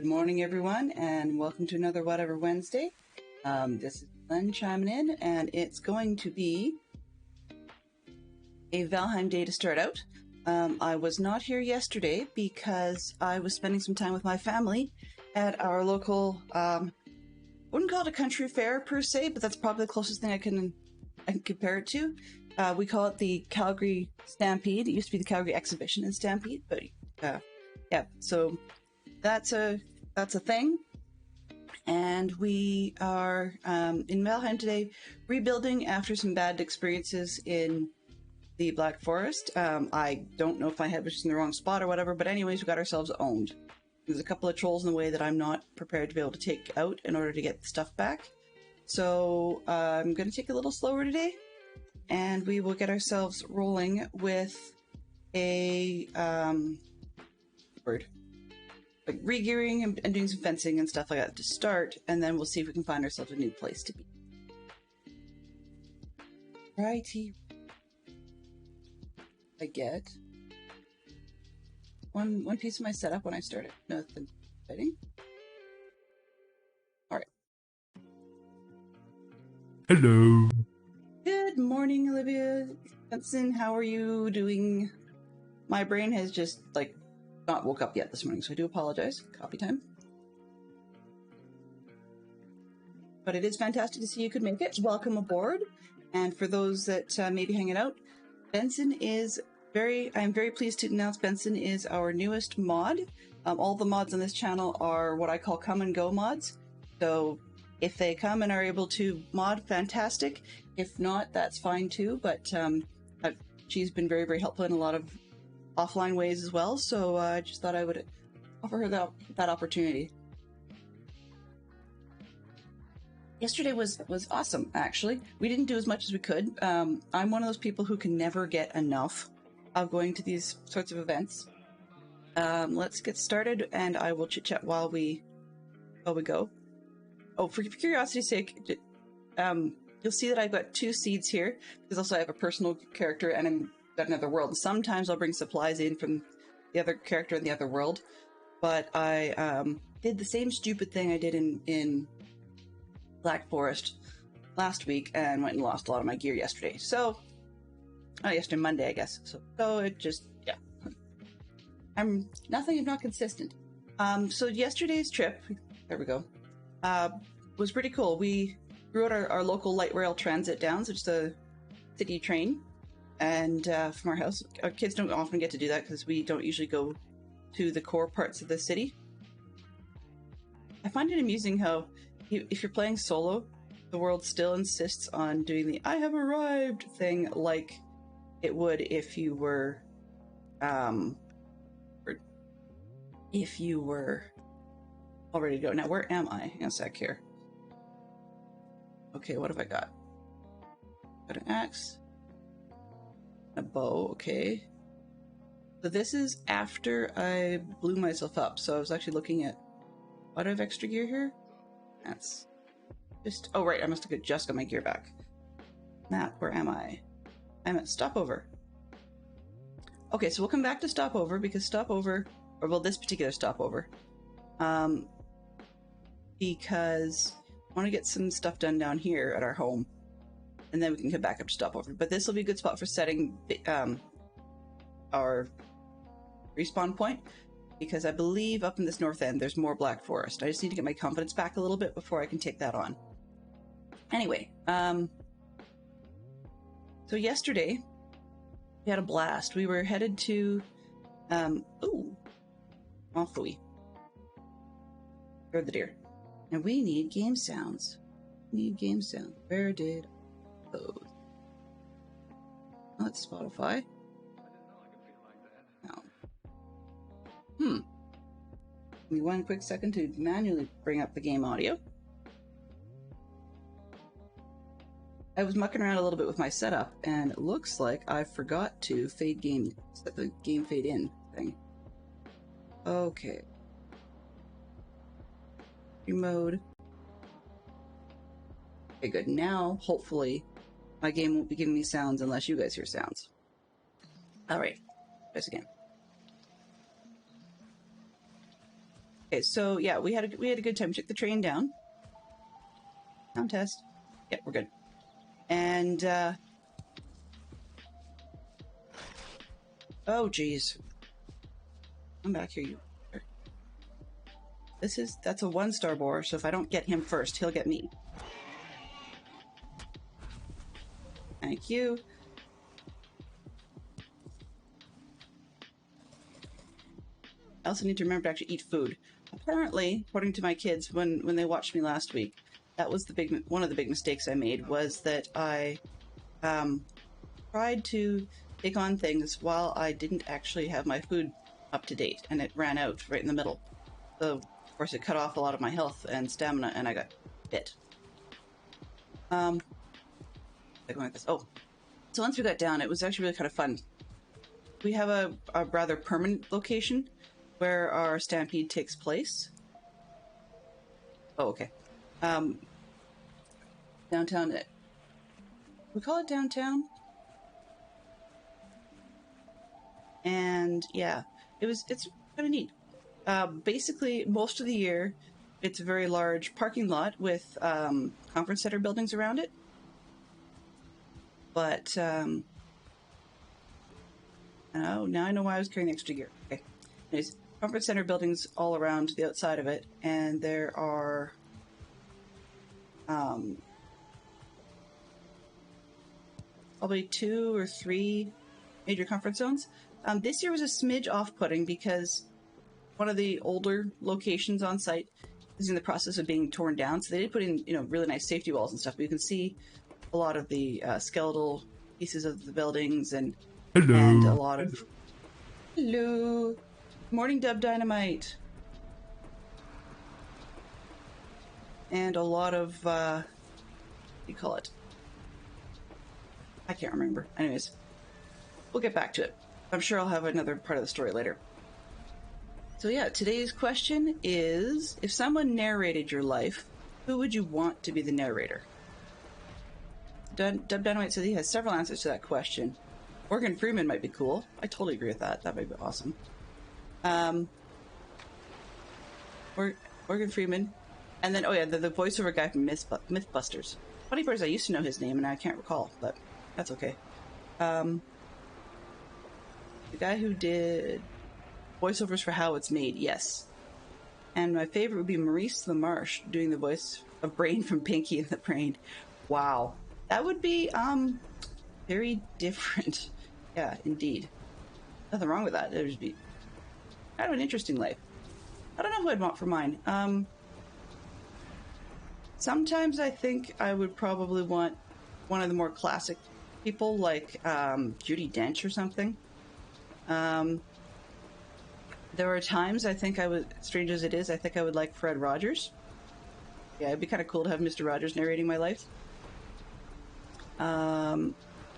Good morning, everyone, and welcome to another Whatever Wednesday. This is Glenn chiming in, and it's going to be a Valheim day to start out. I was not here yesterday because I was spending some time with my family at our local, wouldn't call it a country fair per se, but that's probably the closest thing I can compare it to. We call it the Calgary Stampede. It used to be the Calgary Exhibition and Stampede, but yeah, so that's a thing. And we are in Valheim today, rebuilding after some bad experiences in the Black Forest. I don't know if my head was just in the wrong spot or whatever, but anyways, we got ourselves owned. There's a couple of trolls in the way that I'm not prepared to be able to take out in order to get the stuff back. So I'm going to take it a little slower today, and we will get ourselves rolling with a like re-gearing and doing some fencing and stuff like that to start, and then we'll see if we can find ourselves a new place to be. Righty. I get one piece of my setup when I started. Nothing exciting. Alright. Hello. Good morning, Olivia. Benson, how are you doing? My brain has just, like, not woke up yet this morning, so I do apologize. Coffee time. But it is fantastic to see you could make it. Welcome aboard. And for those that may be hanging out, Benson is I'm very pleased to announce Benson is our newest mod. All the mods on this channel are what I call come and go mods. So if they come and are able to mod, fantastic. If not, that's fine too. But she's been very, very helpful in a lot of offline ways as well, so I just thought I would offer her that opportunity. Yesterday was awesome, actually. We didn't do as much as we could. I'm one of those people who can never get enough of going to these sorts of events. Let's get started, and I will chit-chat while we go. Oh, for curiosity's sake, you'll see that I've got 2 seeds here, because also I have a personal character and I'm another world. Sometimes I'll bring supplies in from the other character in the other world, but I did the same stupid thing I did in Black Forest last week and went and lost a lot of my gear yesterday. So, yesterday, Monday, I guess. So it just, yeah. I'm not consistent. So yesterday's trip, there we go, was pretty cool. We rode our local light rail transit down, so just a city train. And from our house, our kids don't often get to do that because we don't usually go to the core parts of the city. I find it amusing how if you're playing solo, the world still insists on doing the "I have arrived" thing like it would if you were all ready to go. Now, where am I? Hang on a sec here. Okay, what have I got? Got an axe. A bow, okay. So this is after I blew myself up. So I was actually looking at, why do I have extra gear here? That's just, oh right, I must have just got my gear back. Map, where am I? I'm at Stopover. Okay, so we'll come back to Stopover because Stopover, or well, this particular Stopover, because I want to get some stuff done down here at our home. And then we can come back up to Stopover. But this will be a good spot for setting our respawn point, because I believe up in this north end there's more Black Forest. I just need to get my confidence back a little bit before I can take that on. Anyway, so yesterday we had a blast. We were headed to Enfouy. Heard the deer. And we need game sounds. Where did those? Oh, it's Spotify. No. Give me one quick second to manually bring up the game audio. I was mucking around a little bit with my setup, and it looks like I forgot to set the game fade in thing. Okay. Mode. Okay, good. Now, hopefully, my game won't be giving me sounds unless you guys hear sounds. Alright, try this again. Okay, so yeah, we had a good time. We took the train down. Sound test. Yep, we're good. And oh geez, come back here, you. That's a 1-star boar. So if I don't get him first, he'll get me. Thank you. I also need to remember to actually eat food. Apparently, according to my kids, when they watched me last week, that was one of the big mistakes I made, was that I tried to take on things while I didn't actually have my food up to date, and it ran out right in the middle. So, of course, it cut off a lot of my health and stamina, and I got bit. Going like this. Oh, so once we got down, it was actually really kind of fun. We have a rather permanent location where our stampede takes place. Oh, okay. Downtown. We call it downtown. And yeah, it's kind of neat. Basically, most of the year, it's a very large parking lot with conference center buildings around it. But oh, now I know why I was carrying the extra gear. Okay. Anyways, conference center buildings all around the outside of it, and there are probably 2 or 3 major conference zones. This year was a smidge off-putting because one of the older locations on site is in the process of being torn down. So they did put in, really nice safety walls and stuff, but you can see a lot of the skeletal pieces of the buildings and a lot of hello, morning, Dub Dynamite, and a lot of what do you call it? I can't remember. Anyways, we'll get back to it. I'm sure I'll have another part of the story later. So yeah, today's question is, if someone narrated your life, who would you want to be the narrator? Dub Dynamite says he has several answers to that question. Morgan Freeman might be cool. I totally agree with that. That might be awesome. Morgan Freeman. And then, oh yeah, the voiceover guy from Mythbusters. Funny part is I used to know his name and I can't recall, but that's okay. The guy who did voiceovers for How It's Made, yes. And my favorite would be Maurice LaMarche doing the voice of Brain from Pinky and the Brain. Wow. That would be very different. Yeah, indeed. Nothing wrong with that. It would be kind of an interesting life. I don't know who I'd want for mine. Sometimes I think I would probably want one of the more classic people, like Judi Dench or something. There are times I think I would, strange as it is, I think I would like Fred Rogers. Yeah, it'd be kind of cool to have Mr. Rogers narrating my life.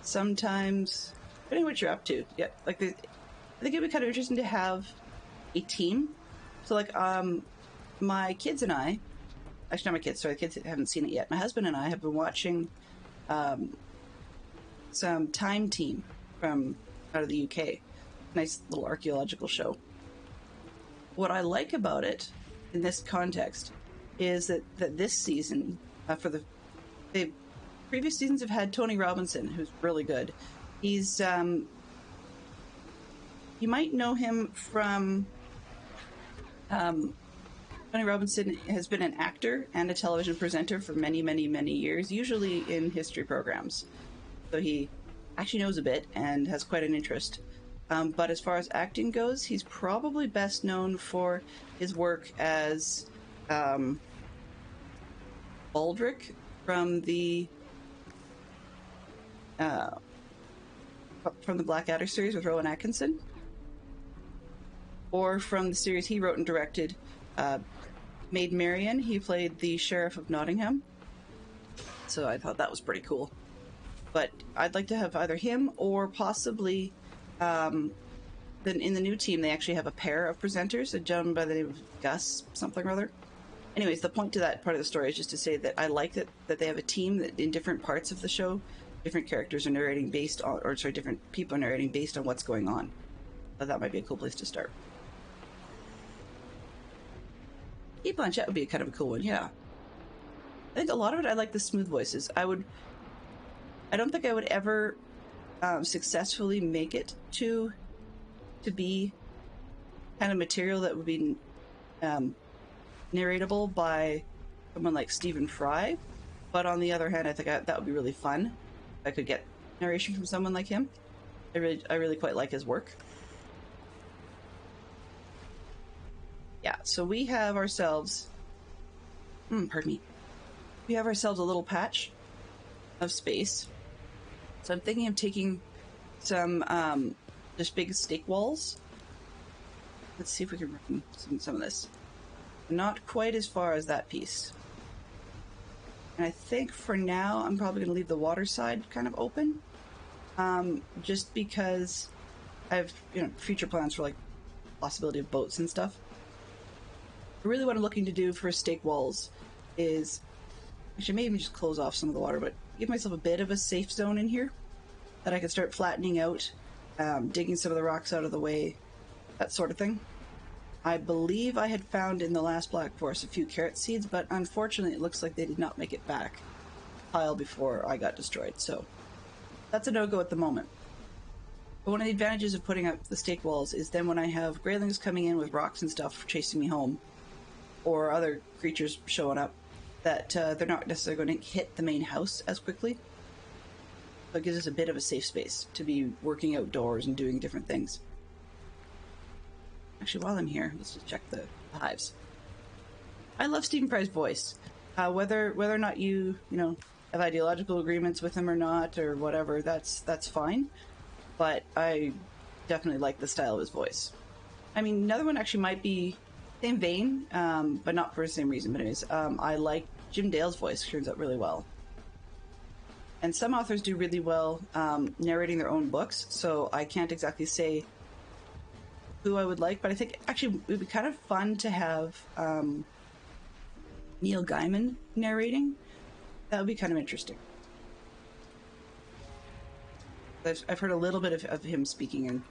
Sometimes, depending on what you're up to, yeah, I think it'd be kind of interesting to have a team. So, like, my kids and I, actually not my kids, sorry, the kids haven't seen it yet. My husband and I have been watching some Time Team from out of the UK. Nice little archaeological show. What I like about it in this context is that this season, for the previous seasons have had Tony Robinson, who's really good. He's you might know him from Tony Robinson has been an actor and a television presenter for many, many, many years, usually in history programs. So he actually knows a bit and has quite an interest. But as far as acting goes, he's probably best known for his work as Baldric from the Blackadder series with Rowan Atkinson, or from the series he wrote and directed, Maid Marian. He played the Sheriff of Nottingham, so I thought that was pretty cool. But I'd like to have either him or possibly then in the new team they actually have a pair of presenters, a gentleman by the name of Gus something or other. Anyways, the point to that part of the story is just to say that I like that they have a team that in different parts of the show, different characters are narrating based on, or sorry, different people are narrating based on what's going on. So that might be a cool place to start. E-Planchette would be kind of a cool one, yeah. I think a lot of it, I like the smooth voices. I don't think I would ever successfully make it to be kind of material that would be narratable by someone like Stephen Fry. But on the other hand, I think that would be really fun. If I could get narration from someone like him. I really quite like his work. Yeah, so we have ourselves... pardon me. We have ourselves a little patch of space. So I'm thinking of taking some just big stake walls. Let's see if we can run some of this. Not quite as far as that piece. And I think for now, I'm probably going to leave the water side kind of open. Just because I have, future plans for, like, possibility of boats and stuff. Really what I'm looking to do for stake walls is... Actually, maybe just close off some of the water, but give myself a bit of a safe zone in here that I can start flattening out, digging some of the rocks out of the way, that sort of thing. I believe I had found in the last Black Forest a few carrot seeds, but unfortunately it looks like they did not make it back pile before I got destroyed, so that's a no-go at the moment. But one of the advantages of putting up the stake walls is then when I have graylings coming in with rocks and stuff chasing me home, or other creatures showing up, that they're not necessarily going to hit the main house as quickly. So it gives us a bit of a safe space to be working outdoors and doing different things. Actually, while I'm here, let's just check the hives. I love Stephen Fry's voice. Whether or not you have ideological agreements with him or not, or whatever, that's fine. But I definitely like the style of his voice. I mean, another one actually might be same vein, but not for the same reason. But anyways, I like Jim Dale's voice. Turns out really well. And some authors do really well narrating their own books, so I can't exactly say who I would like, but I think actually it would be kind of fun to have Neil Gaiman narrating. That would be kind of interesting. I've heard a little bit of him speaking in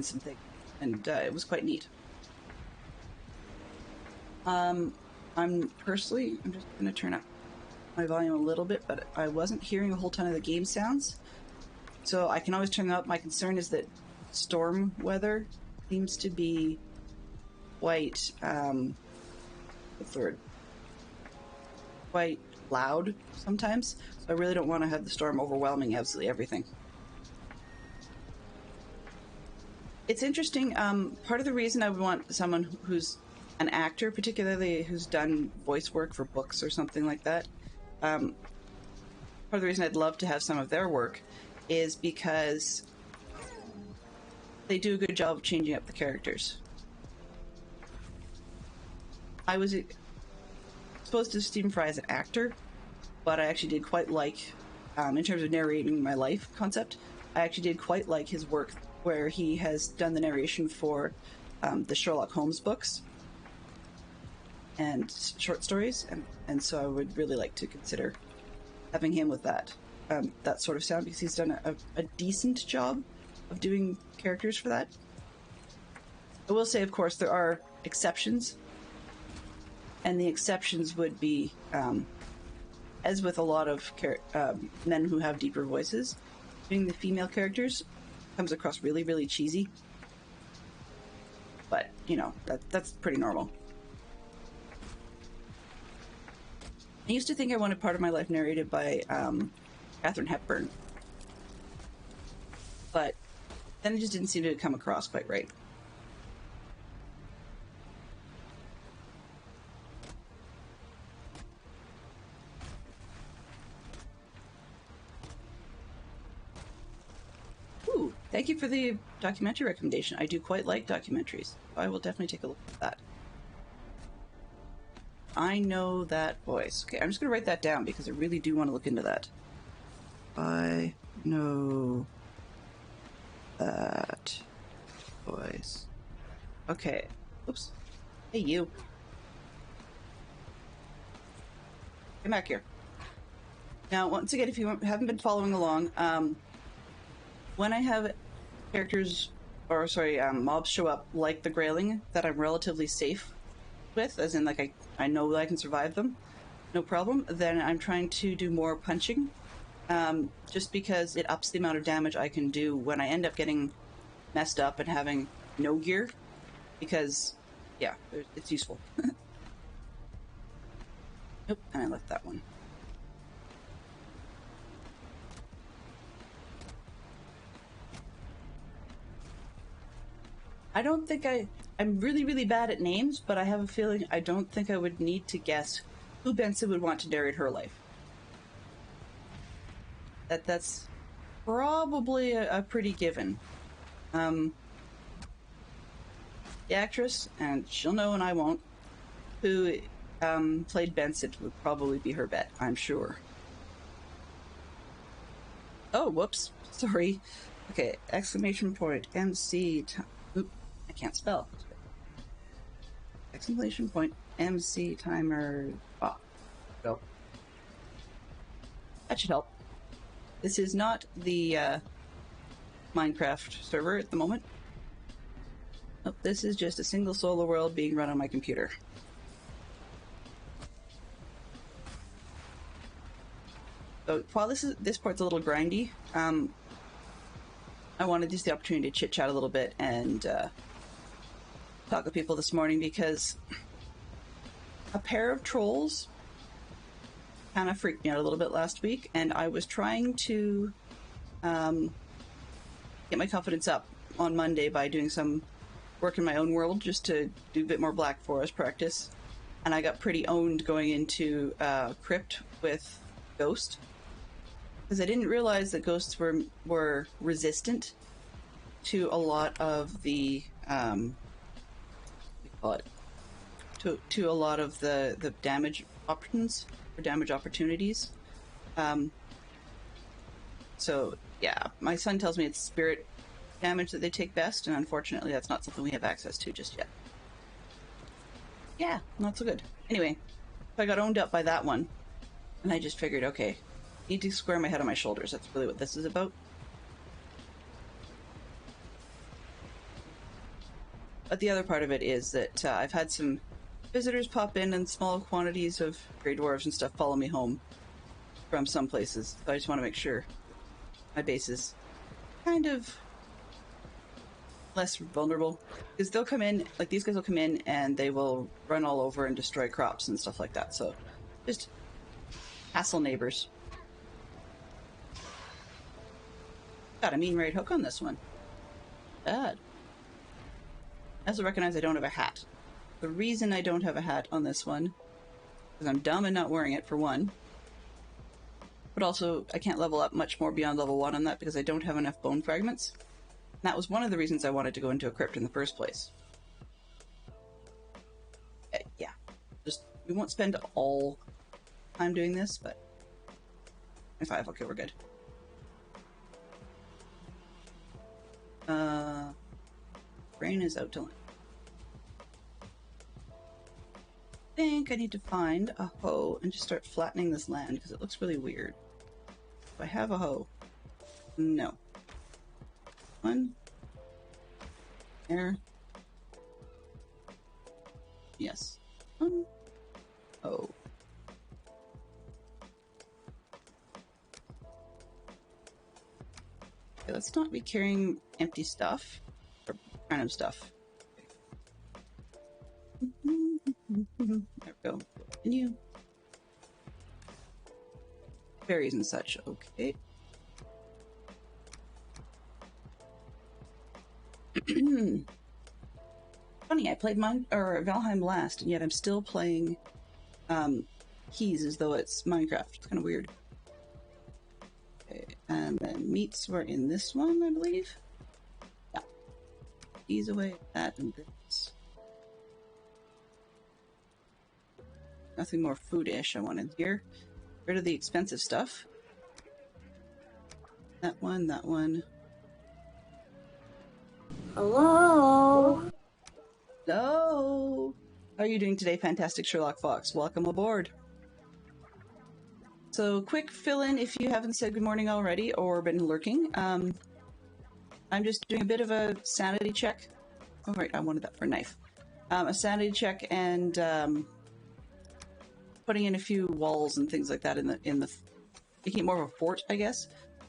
some things, and it was quite neat. I'm just going to turn up my volume a little bit, but I wasn't hearing a whole ton of the game sounds, so I can always turn them up. My concern is that storm weather seems to be quite, what's the word? Quite loud sometimes, so I really don't want to have the storm overwhelming absolutely everything. It's interesting, part of the reason I would want someone who's an actor, particularly who's done voice work for books or something like that, part of the reason I'd love to have some of their work is because they do a good job of changing up the characters. I was exposed to Stephen Fry as an actor, but I actually did quite like, in terms of narrating my life concept, I actually did quite like his work where he has done the narration for the Sherlock Holmes books and short stories, and so I would really like to consider having him with that sort of sound, because he's done a decent job of doing characters for that. I will say, of course, there are exceptions, and the exceptions would be, as with a lot of men who have deeper voices, doing the female characters comes across really, really cheesy. But, that's pretty normal. I used to think I wanted part of my life narrated by Katharine Hepburn, but then it just didn't seem to come across quite right. Ooh, thank you for the documentary recommendation. I do quite like documentaries. I will definitely take a look at that. I know that voice. Okay, I'm just going to write that down because I really do want to look into that. I know that voice. Okay. Oops. Hey, you. Come back here. Now, once again, if you haven't been following along, when I have characters, or sorry, mobs show up like the Grayling that I'm relatively safe with, as in like I know that I can survive them, no problem, then I'm trying to do more punching, just because it ups the amount of damage I can do when I end up getting messed up and having no gear, because, yeah, it's useful. Nope, and I left that one. I don't think I'm really, really bad at names, but I have a feeling I don't think I would need to guess who Benson would want to narrate her life. That's probably a pretty given. The actress, and she'll know and I won't, who played Benson would probably be her bet, I'm sure. Oh, whoops. Sorry. Okay, exclamation point, MC, oop, I can't spell. Exclamation point, MC timer, go. That should help. This is not the Minecraft server at the moment. Nope, this is just a single solo world being run on my computer. So while this part's a little grindy, I wanted just the opportunity to chit chat a little bit and talk with people this morning, because a pair of trolls kind of freaked me out a little bit last week, and I was trying to get my confidence up on Monday by doing some work in my own world, just to do a bit more Black Forest practice, and I got pretty owned going into Crypt with Ghost, because I didn't realize that ghosts were resistant to a lot of the to a lot of the damage options or damage opportunities. So yeah, my son tells me it's spirit damage that they take best, and unfortunately that's not something we have access to just yet. Yeah, not so good. Anyway, so I got owned up by that one, and I just figured, okay, I need to square my head on my shoulders. That's really what this is about. But the other part of it is that I've had some visitors pop in, and small quantities of Grey Dwarves and stuff follow me home from some places. So I just want to make sure my base is kind of less vulnerable. Because they'll come in, like these guys will come in and they will run all over and destroy crops and stuff like that. So just hassle neighbors. Got a mean right hook on this one. Bad. I also recognize I don't have a hat. The reason I don't have a hat on this one is I'm dumb and not wearing it, for one. But also, I can't level up much more beyond level 1 on that because I don't have enough bone fragments. And that was one of the reasons I wanted to go into a crypt in the first place. Yeah. We won't spend all time doing this, but 25, okay, we're good. Brain is out to lunch. I think I need to find a hoe and just start flattening this land because it looks really weird. Do I have a hoe? No. One. There. Yes. One. Oh. Okay, let's not be carrying empty stuff. Or random stuff. There we go. Continue. Berries and such. Okay. Funny, I played Valheim last, and yet I'm still playing Keys as though it's Minecraft. It's kind of weird. Okay, and then meats were in this one, I believe. Yeah. Keys away, that and this. Nothing more food-ish I wanted here. Rid of the expensive stuff. That one, that one. Hello? Hello! How are you doing today, Fantastic Sherlock Fox? Welcome aboard. So, quick fill-in if you haven't said good morning already or been lurking. I'm just doing a bit of a sanity check. Oh, right, I wanted that for a knife. a sanity check and putting in a few walls and things like that in the making it more of a fort, I guess,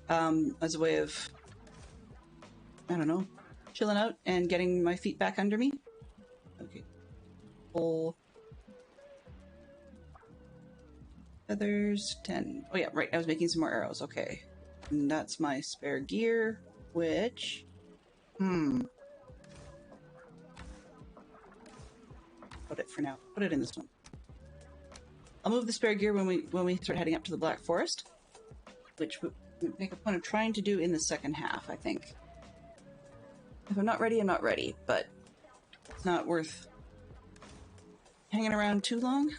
as a way of, I don't know, chilling out and getting my feet back under me. Okay. Full feathers, 10. Oh yeah, right, I was making some more arrows. Okay. And that's my spare gear, which... Put it for now. Put it in this one. I'll move the spare gear when we start heading up to the Black Forest, which we make a point of trying to do in the second half, I think. If I'm not ready, I'm not ready, but it's not worth hanging around too long.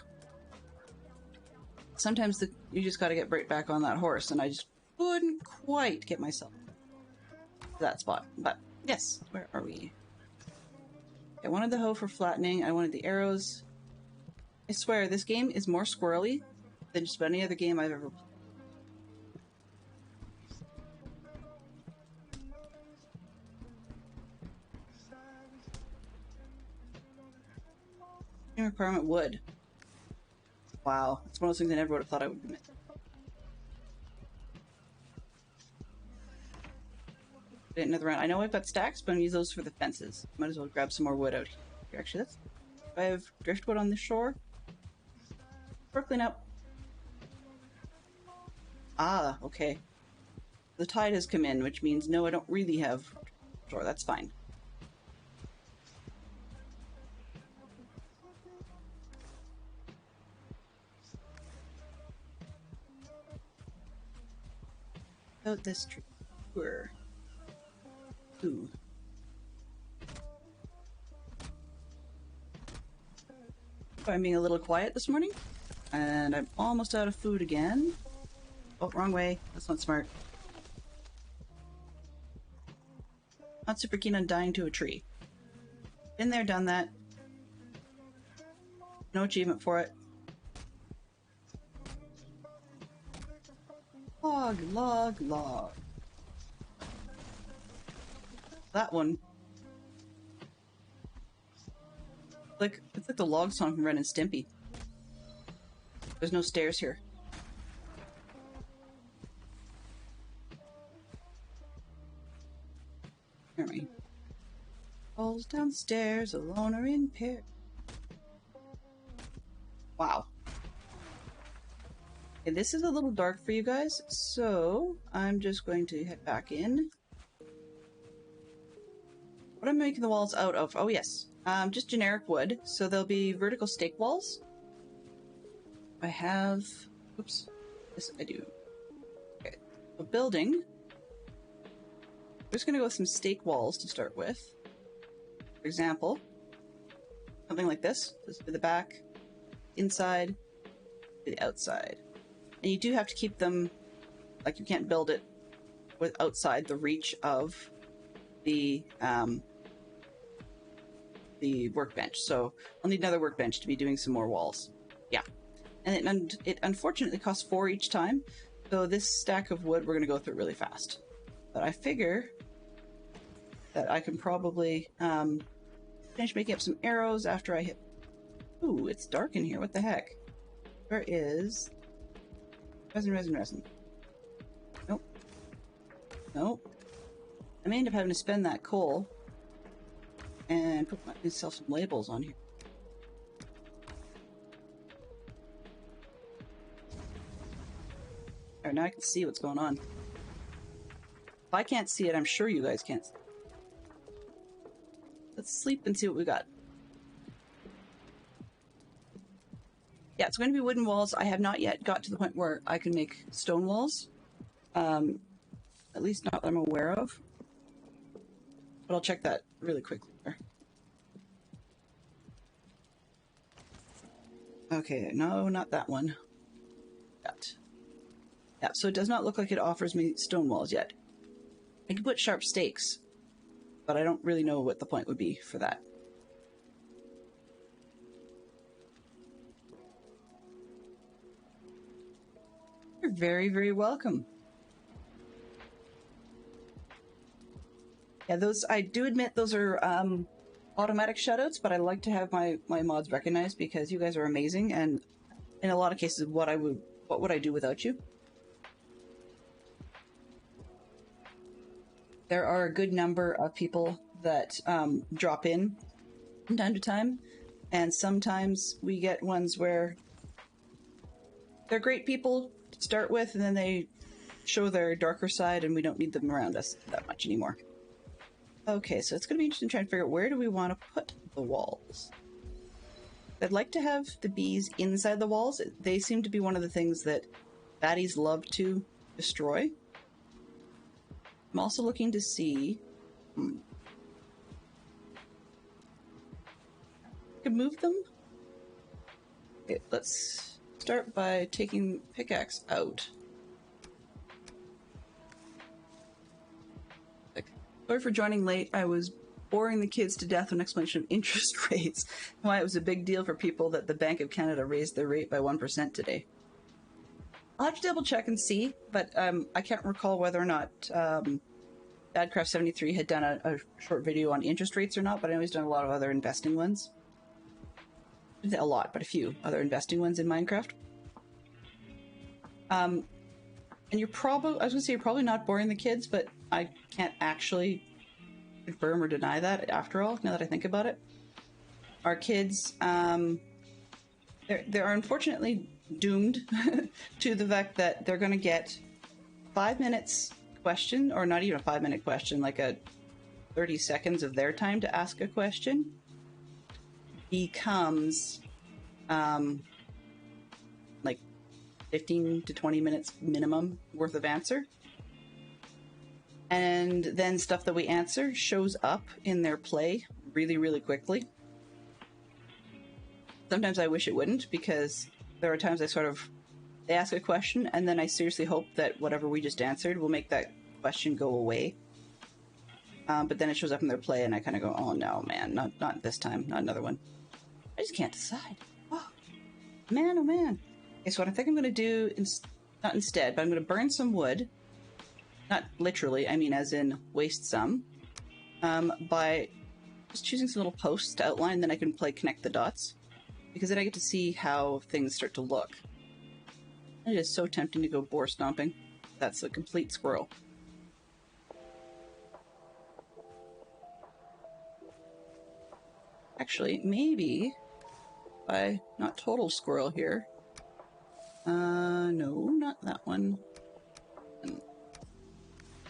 Sometimes you just got to get right back on that horse, and I just couldn't quite get myself to that spot. But yes, where are we? I wanted the hoe for flattening. I wanted the arrows. I swear, this game is more squirrely than just about any other game I've ever played. Requirement wood. Wow, it's one of those things I never would have thought I would admit. Another round. I know I've got stacks, but I'm gonna use those for the fences. Might as well grab some more wood out here. Actually, that's... Do I have driftwood on the shore? Sparkling up. Ah, okay. The tide has come in, which means no, I don't really have shore. That's fine. Out this tree. Ooh. I'm being a little quiet this morning, and I'm almost out of food again. Oh, wrong way. That's not smart. Not super keen on dying to a tree. Been there, done that. No achievement for it. Log, log, log. That one. It's like the log song from Ren and Stimpy. There's no stairs here. Where am I? Falls downstairs, alone or in pair. Wow. Okay, this is a little dark for you guys, so I'm just going to head back in. What am I making the walls out of? Oh yes, just generic wood, so there'll be vertical stake walls. I have... Oops. Yes, I do. Okay. A building. I'm just going to go with some stake walls to start with. For example, something like this. This is the back, inside, the outside. And you do have to keep them... Like, you can't build it with outside the reach of the workbench. So I'll need another workbench to be doing some more walls. Yeah. And it unfortunately costs 4 each time, so this stack of wood we're going to go through really fast. But I figure that I can probably finish making up some arrows after I hit... Ooh, it's dark in here. What the heck? Where is... Resin. Nope. Nope. I may end up having to spend that coal and put myself some labels on here. Alright, now I can see what's going on. If I can't see it, I'm sure you guys can't. Let's sleep and see what we got. Yeah, it's going to be wooden walls. I have not yet got to the point where I can make stone walls. At least not that I'm aware of. But I'll check that really quickly. Okay, no, not that one. That. Yeah, so it does not look like it offers me stone walls yet. I can put sharp stakes, but I don't really know what the point would be for that. You're very, very welcome. Yeah, those, I do admit those are automatic shoutouts, but I like to have my mods recognized because you guys are amazing, and in a lot of cases, what would I do without you? There are a good number of people that drop in from time to time, and sometimes we get ones where they're great people to start with, and then they show their darker side, and we don't need them around us that much anymore. Okay, so it's going to be interesting trying to figure out where do we want to put the walls. I'd like to have the bees inside the walls. They seem to be one of the things that baddies love to destroy. I'm also looking to see... Could move them? Okay, let's start by taking pickaxe out. Sorry for joining late. I was boring the kids to death with an explanation of interest rates, why it was a big deal for people that the Bank of Canada raised their rate by 1% today. I'll have to double check and see, but I can't recall whether or not Dadcraft73 had done a short video on interest rates or not, but I know he's done a lot of other investing ones. A lot, but a few other investing ones in Minecraft. And you're probably, I was gonna say, you're probably not boring the kids, but I can't actually confirm or deny that after all, now that I think about it. Our kids, they are unfortunately doomed to the fact that they're gonna get 5 minutes question, or not even a 5-minute question, like a 30 seconds of their time to ask a question becomes like 15 to 20 minutes minimum worth of answer. And then stuff that we answer shows up in their play really, really quickly. Sometimes I wish it wouldn't, because there are times they ask a question and then I seriously hope that whatever we just answered will make that question go away. But then it shows up in their play and I kind of go, oh no, man, not this time, not another one. I just can't decide. Oh man. Okay, so what I think I'm going to do, not instead, but I'm going to burn some wood. Not literally, I mean as in waste some. By just choosing some little posts to outline, then I can connect the dots. Because then I get to see how things start to look. It is so tempting to go boar stomping. That's a complete squirrel. Actually, maybe... not total squirrel here. No, not that one.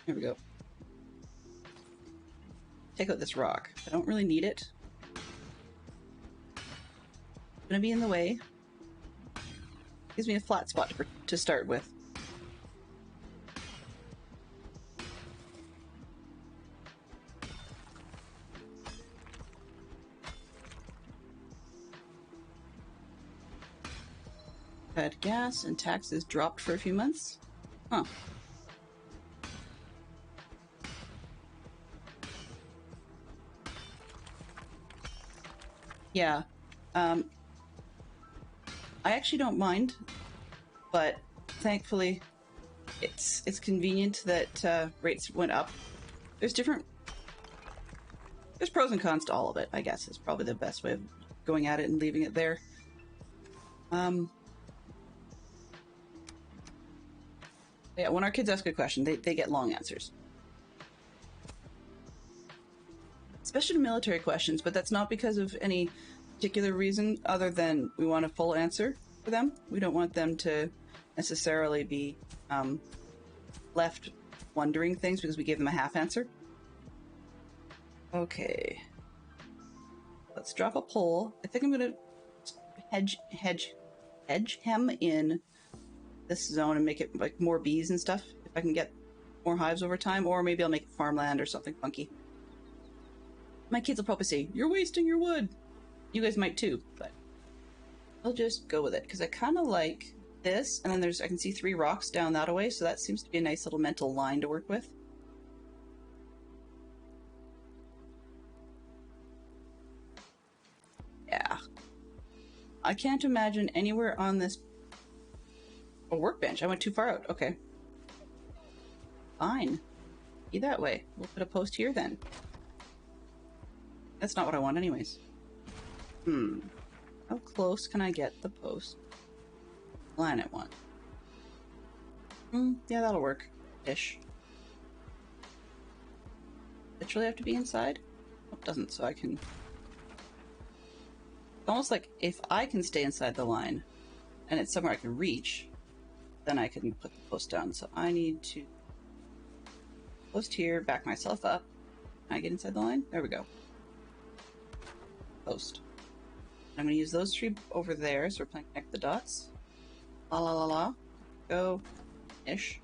Here we go. Take out this rock. I don't really need it. It's gonna be in the way. Gives me a flat spot to start with. Had gas and taxes dropped for a few months. Huh. Yeah. I actually don't mind, but thankfully it's convenient that rates went up. There's pros and cons to all of it, I guess, is probably the best way of going at it and leaving it there. Yeah, when our kids ask a question, they get long answers. Especially military questions, but that's not because of any particular reason other than we want a full answer for them. We don't want them to necessarily be left wondering things because we gave them a half answer. Okay. Let's drop a pole. I think I'm going to hedge hem in this zone and make it like more bees and stuff if I can get more hives over time, or maybe I'll make it farmland or something funky. My kids will probably say, "You're wasting your wood." You guys might too, but I'll just go with it because I kind of like this. And then I can see 3 rocks down that way, so that seems to be a nice little mental line to work with. Yeah. I can't imagine anywhere on this... A workbench. I went too far out. Okay. Fine. Be that way. We'll put a post here then. That's not what I want anyways. How close can I get the post line I want? Yeah, that'll work. Ish. Literally have to be inside? Oh, it doesn't, so I can... It's almost like if I can stay inside the line, and it's somewhere I can reach, then I can put the post down. So I need to post here, back myself up. Can I get inside the line? There we go. Post. I'm going to use those three over there, so we're playing connect the dots. La la la la. Go. Ish.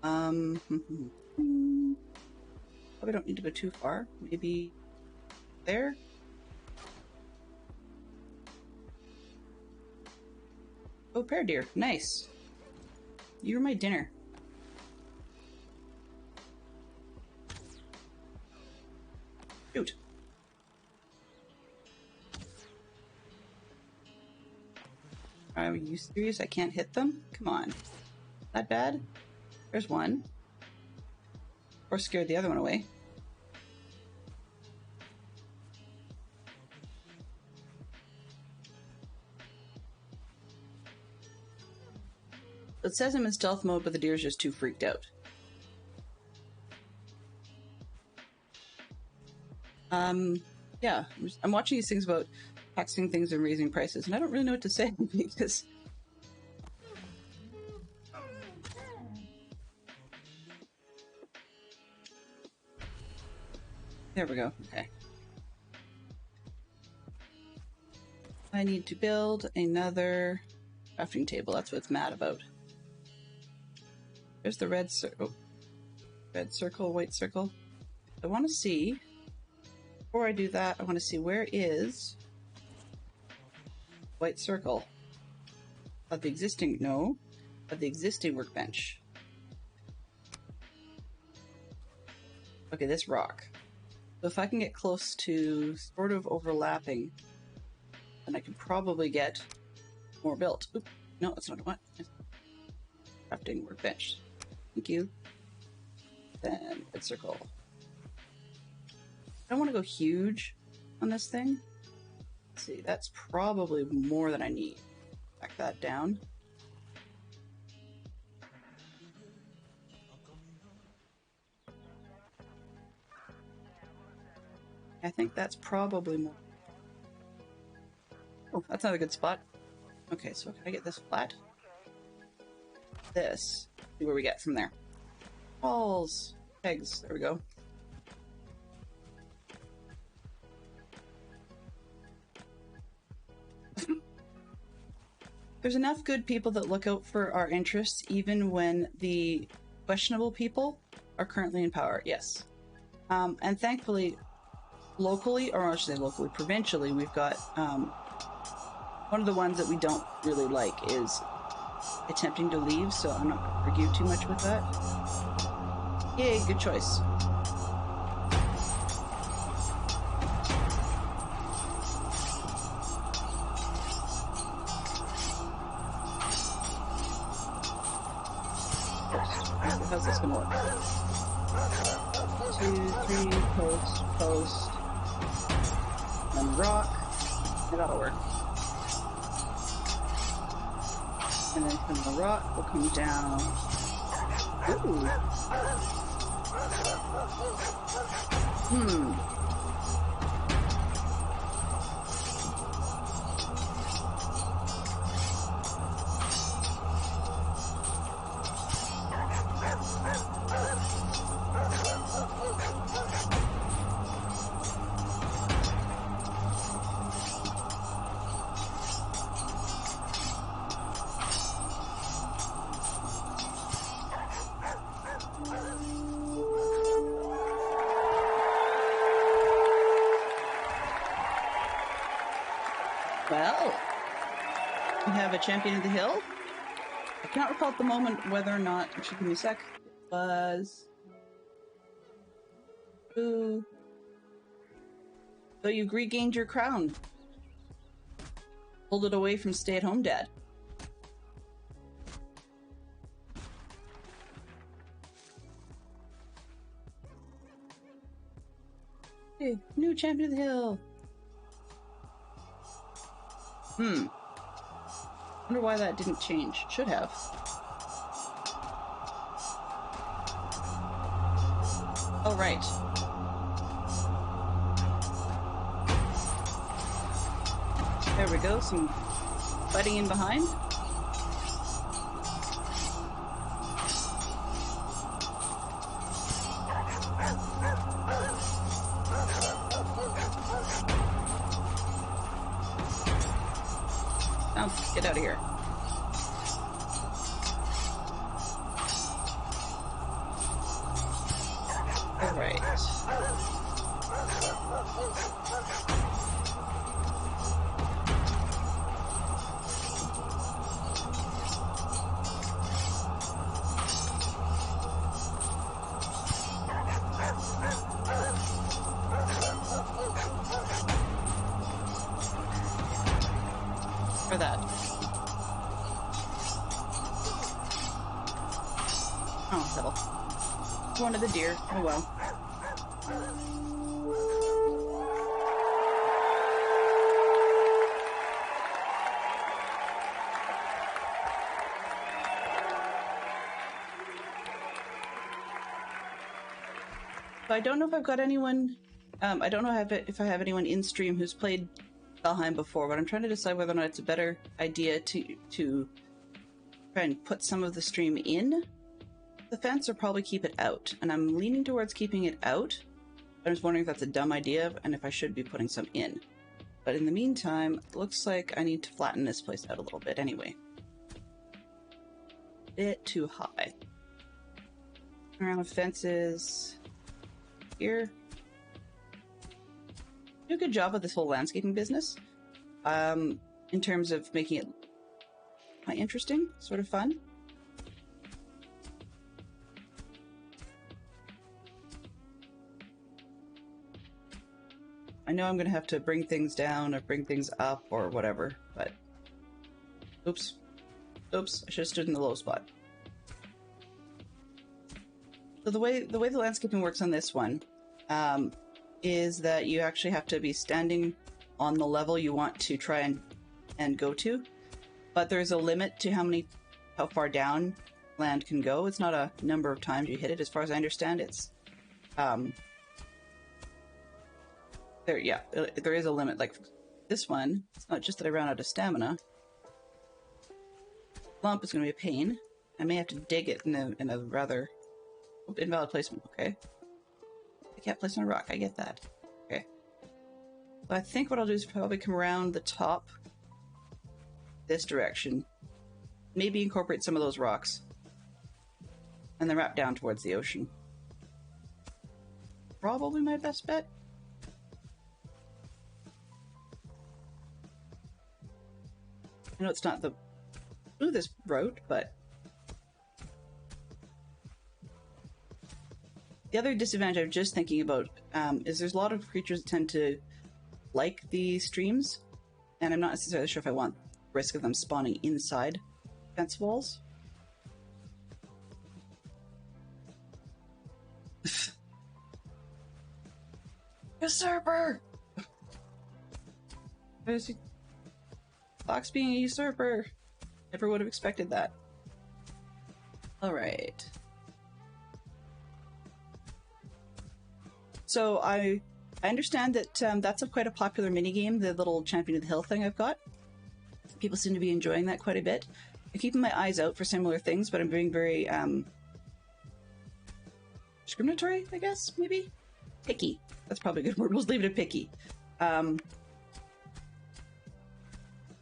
Probably don't need to go too far. Maybe there. Oh, pear deer. Nice. You're my dinner. Shoot. Are you serious? I can't hit them? Come on. That bad? There's one. Or scared the other one away. It says I'm in stealth mode, but the deer's just too freaked out. Yeah, I'm watching these things about taxing things and raising prices, and I don't really know what to say because... There we go. Okay. I need to build another crafting table. That's what it's mad about. There's the red circle. Red circle, white circle. I want to see... Before I do that, I want to see where is white circle of the existing, no, of the existing workbench. Okay, this rock. So if I can get close to sort of overlapping, then I can probably get more built. Oop, no, that's not what I want. Crafting workbench. Thank you. Then red circle. I don't want to go huge on this thing. Let's see, that's probably more than I need. Back that down. I think that's probably more. Oh, that's not a good spot. Okay, so can I get this flat? This. See where we get from there. Balls. Pegs. There we go. There's enough good people that look out for our interests, even when the questionable people are currently in power. Yes. And thankfully, locally, or I should say locally, provincially, we've got one of the ones that we don't really like is attempting to leave, so I'm not going to argue too much with that. Yay, good choice. How's this gonna work? 2, 3, post, and rock. And that'll work. And then from the rock, we'll come down. Ooh. Well, we have a champion of the hill. I cannot recall at the moment whether or not, actually give me a sec, it was... Ooh. So you regained your crown. Pulled it away from stay-at-home dad. Hey, new champion of the hill. Wonder why that didn't change. Should have. Oh, right. There we go. Some fighting in behind. Oh, get out of here. All right. For that. Oh, hell. One of the deer. Oh, well. So I don't know if I've got anyone. I don't know if I have anyone in stream who's played Valheim before, but I'm trying to decide whether or not it's a better idea to try and put some of the stream in the fence or probably keep it out. And I'm leaning towards keeping it out. I was wondering if that's a dumb idea and if I should be putting some in. But in the meantime, it looks like I need to flatten this place out a little bit anyway. Bit too high. Around the fences here. Do a good job of this whole landscaping business. In terms of making it quite interesting, sort of fun. I know I'm going to have to bring things down or bring things up or whatever, but... Oops. Oops, I should have stood in the low spot. So the way the landscaping works on this one is that you actually have to be standing on the level you want to try and go to, but there's a limit to how far down land can go. It's not a number of times you hit it. As far as I understand, it's there is a limit. Like this one, it's not just that I ran out of stamina. Lump is going to be a pain. I may have to dig it in a rather invalid placement. Okay, I can't place on a rock. I get that. Okay, so I think what I'll do is probably come around the top this direction, maybe incorporate some of those rocks, and then wrap down towards the ocean. Probably my best bet. I know it's not the smoothest route, but the other disadvantage I'm just thinking about is there's a lot of creatures that tend to like the streams, and I'm not necessarily sure if I want risk of them spawning inside fence walls. Usurper! There's Fox being a usurper. Never would have expected that. Alright. So I understand that that's quite a popular minigame, the little Champion of the Hill thing I've got. People seem to be enjoying that quite a bit. I'm keeping my eyes out for similar things, but I'm being very discriminatory, I guess, maybe? Picky. That's probably a good word. We'll leave it at picky.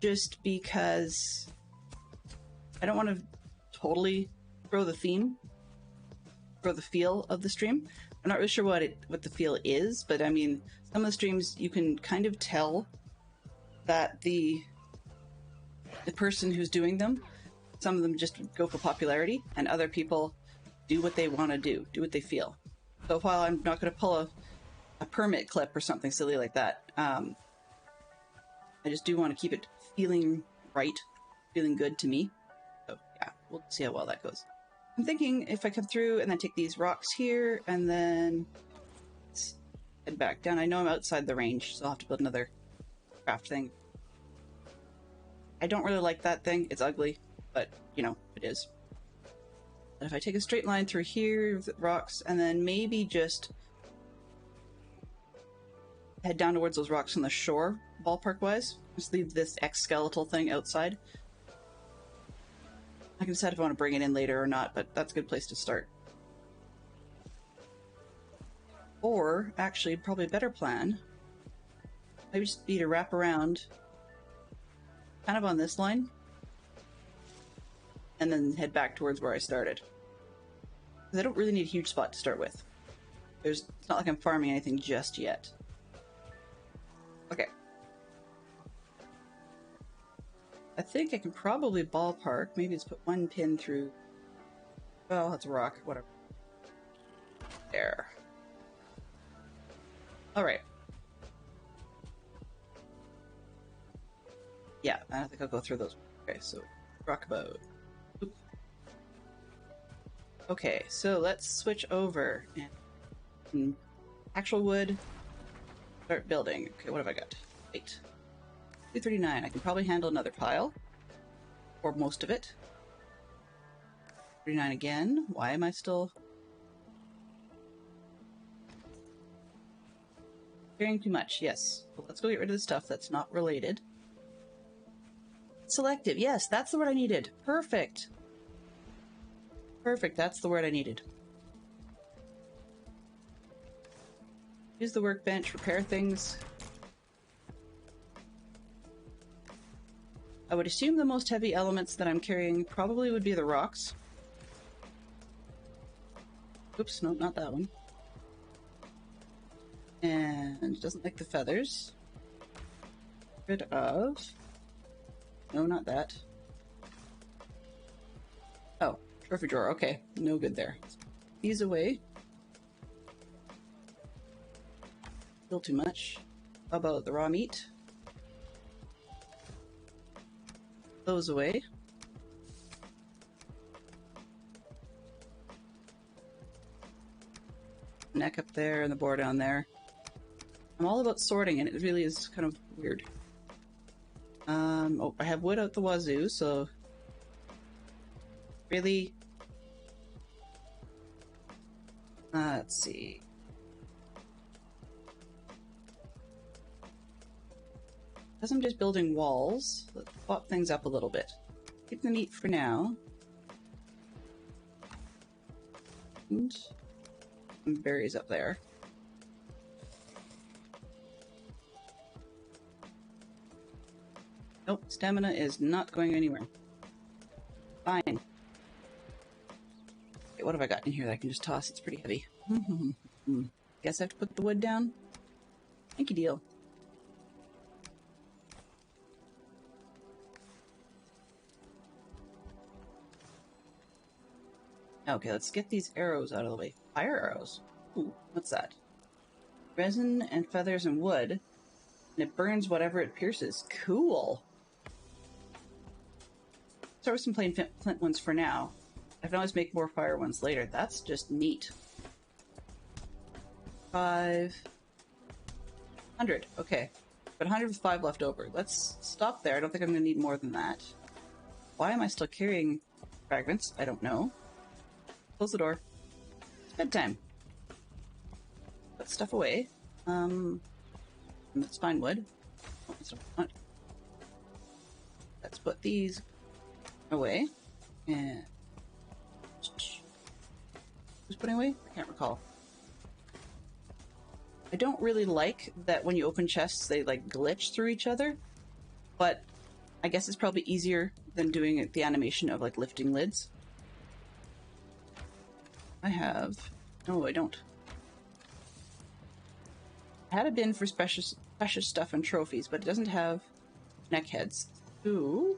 Just because I don't want to totally throw the feel of the stream. I'm not really sure what the feel is, but I mean, some of the streams you can kind of tell that the person who's doing them, some of them just go for popularity, and other people do what they want to do what they feel. So while I'm not going to pull a permit clip or something silly like that, I just do want to keep it feeling right, feeling good to me. So yeah, we'll see how well that goes. I'm thinking if I come through and then take these rocks here and then head back down. I know I'm outside the range, so I'll have to build another craft thing. I don't really like that thing. It's ugly, but, you know, it is. And if I take a straight line through here with rocks, and then maybe just head down towards those rocks on the shore, ballpark-wise. Just leave this X-skeletal thing outside. I can decide if I want to bring it in later or not, but that's a good place to start. Or, actually, probably a better plan, maybe just be to wrap around kind of on this line, and then head back towards where I started. Because I don't really need a huge spot to start with. It's not like I'm farming anything just yet. Okay. I think I can probably ballpark. Maybe just put one pin through. Well, that's a rock. Whatever. There. Alright. Yeah, I don't think I'll go through those. Okay, so rock bow. Oop. Okay, so let's switch over and actual wood. Start building. Okay, what have I got? 8. 239. I can probably handle another pile. Or most of it. 39 again. Why am I still carrying too much? Yes. Well, let's go get rid of the stuff that's not related. Selective. Yes, that's the word I needed. Perfect. Perfect. That's the word I needed. Use the workbench. Repair things. I would assume the most heavy elements that I'm carrying probably would be the rocks. Oops, no, not that one. And it doesn't like the feathers. Rid of... No, not that. Oh, trophy drawer. Okay, no good there. These away. Still too much. How about the raw meat? Those away. Neck up there and the board down there. I'm all about sorting, and it really is kind of weird. Oh, I have wood out the wazoo, so really, let's see. As I'm just building walls, let's swap things up a little bit. Keep the meat for now. And some berries up there. Nope, stamina is not going anywhere. Fine. Okay, what have I got in here that I can just toss? It's pretty heavy. Guess I have to put the wood down? Thank you, deal. Okay, let's get these arrows out of the way. Fire arrows. Ooh, what's that? Resin and feathers and wood. And it burns whatever it pierces. Cool! Start with some plain flint ones for now. I can always make more fire ones later. That's just neat. 500. Okay. But 100 with 5 left over. Let's stop there. I don't think I'm going to need more than that. Why am I still carrying fragments? I don't know. Close the door. It's bedtime. Put stuff away. That's fine wood. Oh, that's not. Let's put these away. And who's putting away? I can't recall. I don't really like that when you open chests they like glitch through each other, but I guess it's probably easier than doing the animation of like lifting lids. I have... No, I don't. I had a bin for precious stuff and trophies, but it doesn't have neck heads. Ooh.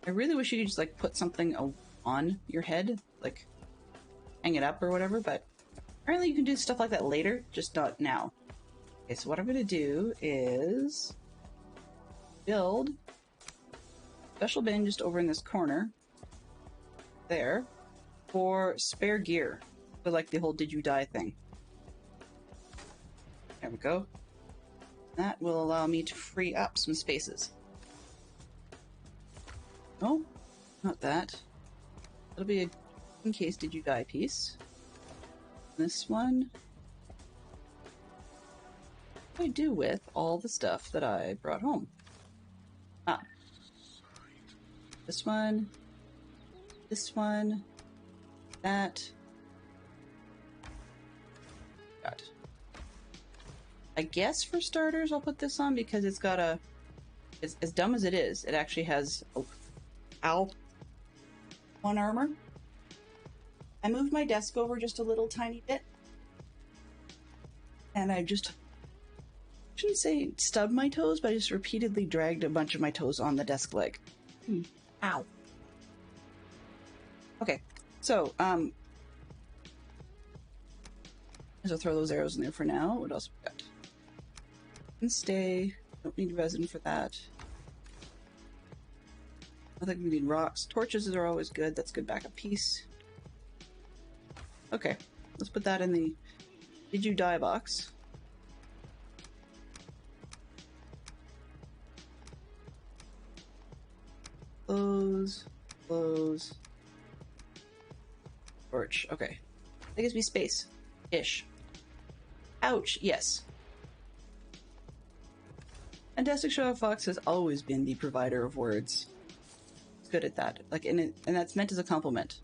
I really wish you could just like put something on your head, like hang it up or whatever, but apparently you can do stuff like that later, just not now. Okay, so what I'm going to do is build a special bin just over in this corner there for spare gear. I like the whole did you die thing. There we go. That will allow me to free up some spaces. Oh, not that. That'll be a in case did you die piece. This one. What do I do with all the stuff that I brought home? Ah. This one. This one. That. God. I guess for starters I'll put this on because it's got a... as dumb as it is, it actually has... Oh, ow. 1 armor. I moved my desk over just a little tiny bit. And I just... I shouldn't say stubbed my toes, but I just repeatedly dragged a bunch of my toes on the desk leg. Ow. Okay, so, I'll throw those arrows in there for now. What else we got? And stay. Don't need resin for that. I think we need rocks. Torches are always good. That's good backup piece. Okay, let's put that in the did you die box. Close. Close. Torch. Okay. That gives me space. Ish. Ouch. Yes. Fantastic Sherlock Fox has always been the provider of words. He's good at that. Like, and that's meant as a compliment.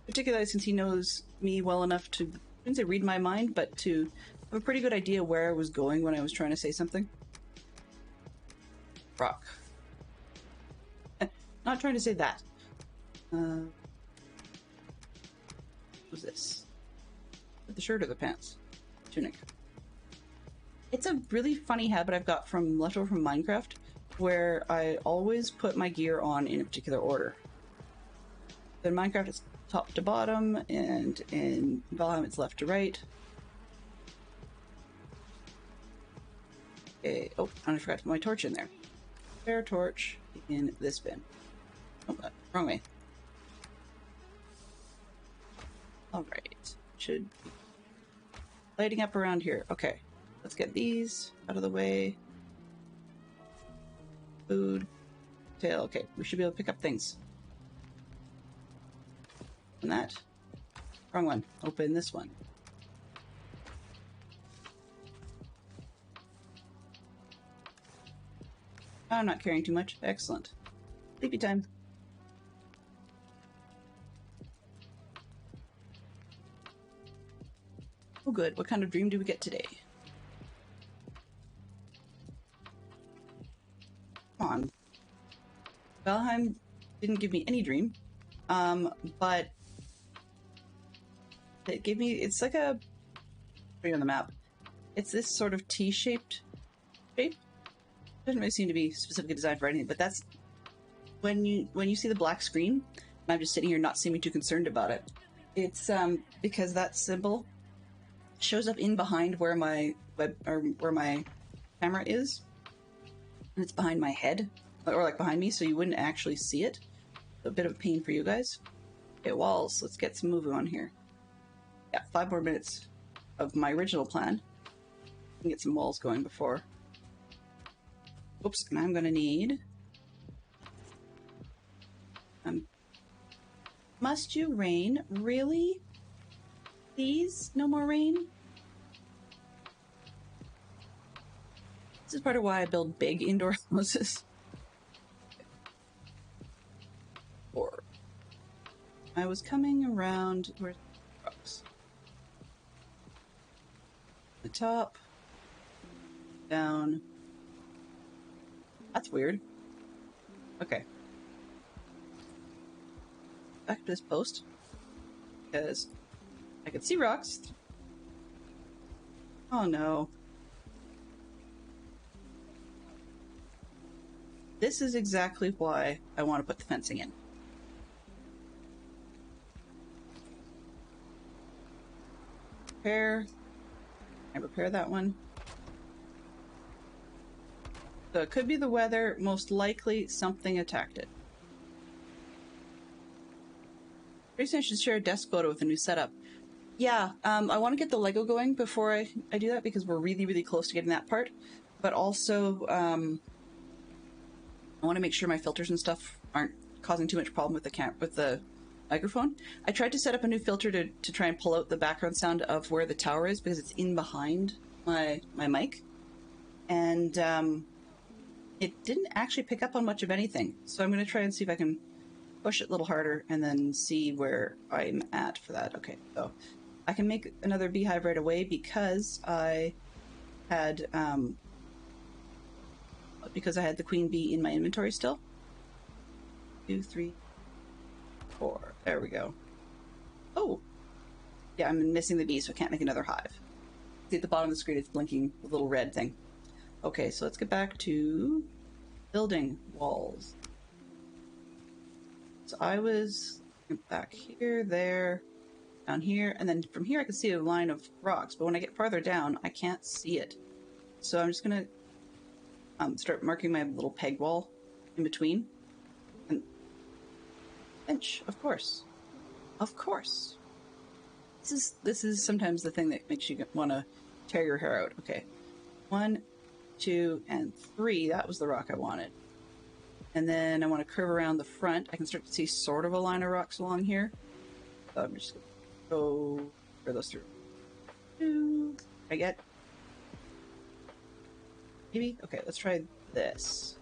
Particularly since he knows me well enough to, I wouldn't say read my mind, but to have a pretty good idea where I was going when I was trying to say something. Rock. Not trying to say that. What was this? The shirt or the pants? Tunic. It's a really funny habit I've got from leftover from Minecraft, where I always put my gear on in a particular order. In Minecraft, it's top to bottom, and in Valheim, it's left to right. Okay. Oh, and I forgot to put my torch in there. Spare torch in this bin. Oh, wrong way. Alright. Should be lighting up around here. Okay. Let's get these out of the way. Food. Tail. Okay. We should be able to pick up things. And that. Wrong one. Open this one. I'm not carrying too much. Excellent. Sleepy time. Oh good, what kind of dream do we get today? Come on. Valheim didn't give me any dream, but it gave me, it's like a, on the map, it's this sort of T-shaped shape. It doesn't really seem to be specifically designed for anything, but that's, when you see the black screen, and I'm just sitting here not seeming too concerned about it, it's because that symbol shows up in behind where my where my camera is, and it's behind my head, or like behind me, so you wouldn't actually see it. A bit of a pain for you guys. Okay, walls. Let's get some moving on here. Yeah, 5 more minutes of my original plan. I can get some walls going before. Oops, and I'm gonna need. Must you rain? Really? Please? No more rain? This is part of why I build big indoor houses. Or I was coming around where's the rocks? The top. Down. That's weird. Okay. Back to this post. Because I could see rocks. Oh no. This is exactly why I want to put the fencing in. Repair. I repair that one. So it could be the weather. Most likely something attacked it. Pretty soon I should share a desk photo with a new setup. Yeah, I want to get the Lego going before I do that because we're really, really close to getting that part. But also, I want to make sure my filters and stuff aren't causing too much problem with the microphone. I tried to set up a new filter to try and pull out the background sound of where the tower is because it's in behind my mic. And it didn't actually pick up on much of anything. So I'm going to try and see if I can push it a little harder and then see where I'm at for that. Okay, so I can make another beehive right away because I had the queen bee in my inventory still. 2, 3, 4. There we go. Oh, yeah, I'm missing the bee, so I can't make another hive. See at the bottom of the screen, it's blinking the little red thing. Okay, so let's get back to building walls. So I was back here, there, down here, and then from here I can see a line of rocks, but when I get farther down, I can't see it. So I'm just gonna start marking my little peg wall in between. And bench, of course. Of course. This is sometimes the thing that makes you want to tear your hair out. Okay. 1, 2, and 3. That was the rock I wanted. And then I want to curve around the front. I can start to see sort of a line of rocks along here. So I'm just going to go for those through. 2. I get. Maybe? Okay, let's try this.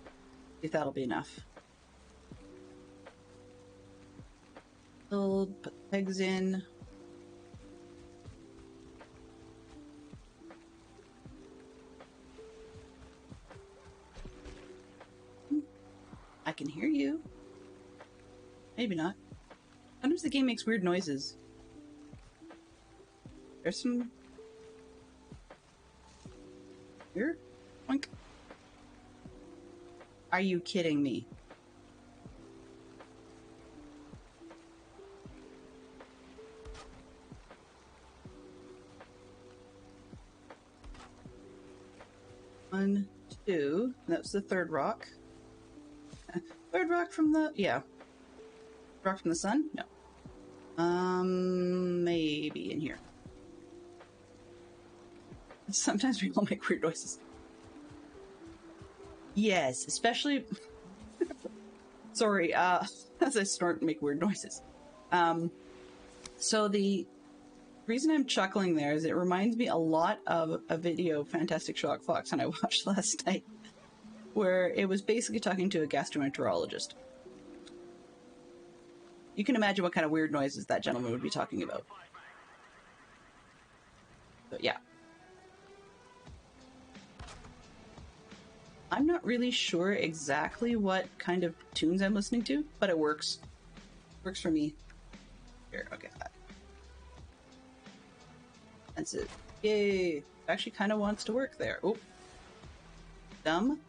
See if that'll be enough. Build, put the pegs in. I can hear you. Maybe not. Sometimes the game makes weird noises. There's some... Here? Oink. Are you kidding me? One, 2. That's the third rock. Third rock from the... Yeah. Rock from the sun? No. Maybe in here. Sometimes people make weird noises. Yes, especially... Sorry, as I snort and make weird noises. So the reason I'm chuckling there is it reminds me a lot of a video Fantastic Shock Fox and I watched last night, where it was basically talking to a gastroenterologist. You can imagine what kind of weird noises that gentleman would be talking about. But yeah. I'm not really sure exactly what kind of tunes I'm listening to, but it works. Works for me. Here, I'll get that. That's it. Yay! It actually kind of wants to work there. Oh. Dumb.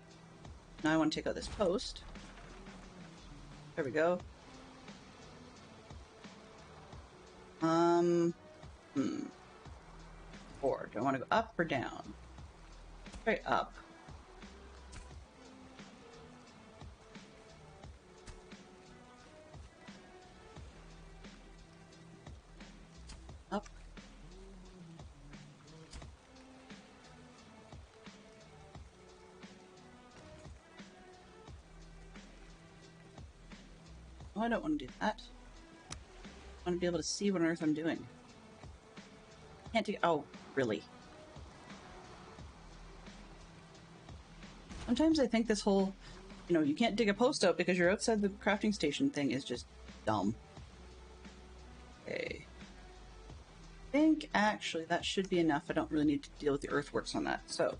Now I want to take out this post. There we go. Or do I want to go up or down? Try up. Up. Oh, I don't want to do that. I want to be able to see what on earth I'm doing. Can't do... Oh, really? Sometimes I think this whole, you can't dig a post out because you're outside the crafting station thing is just dumb. Okay. I think actually that should be enough. I don't really need to deal with the earthworks on that. So,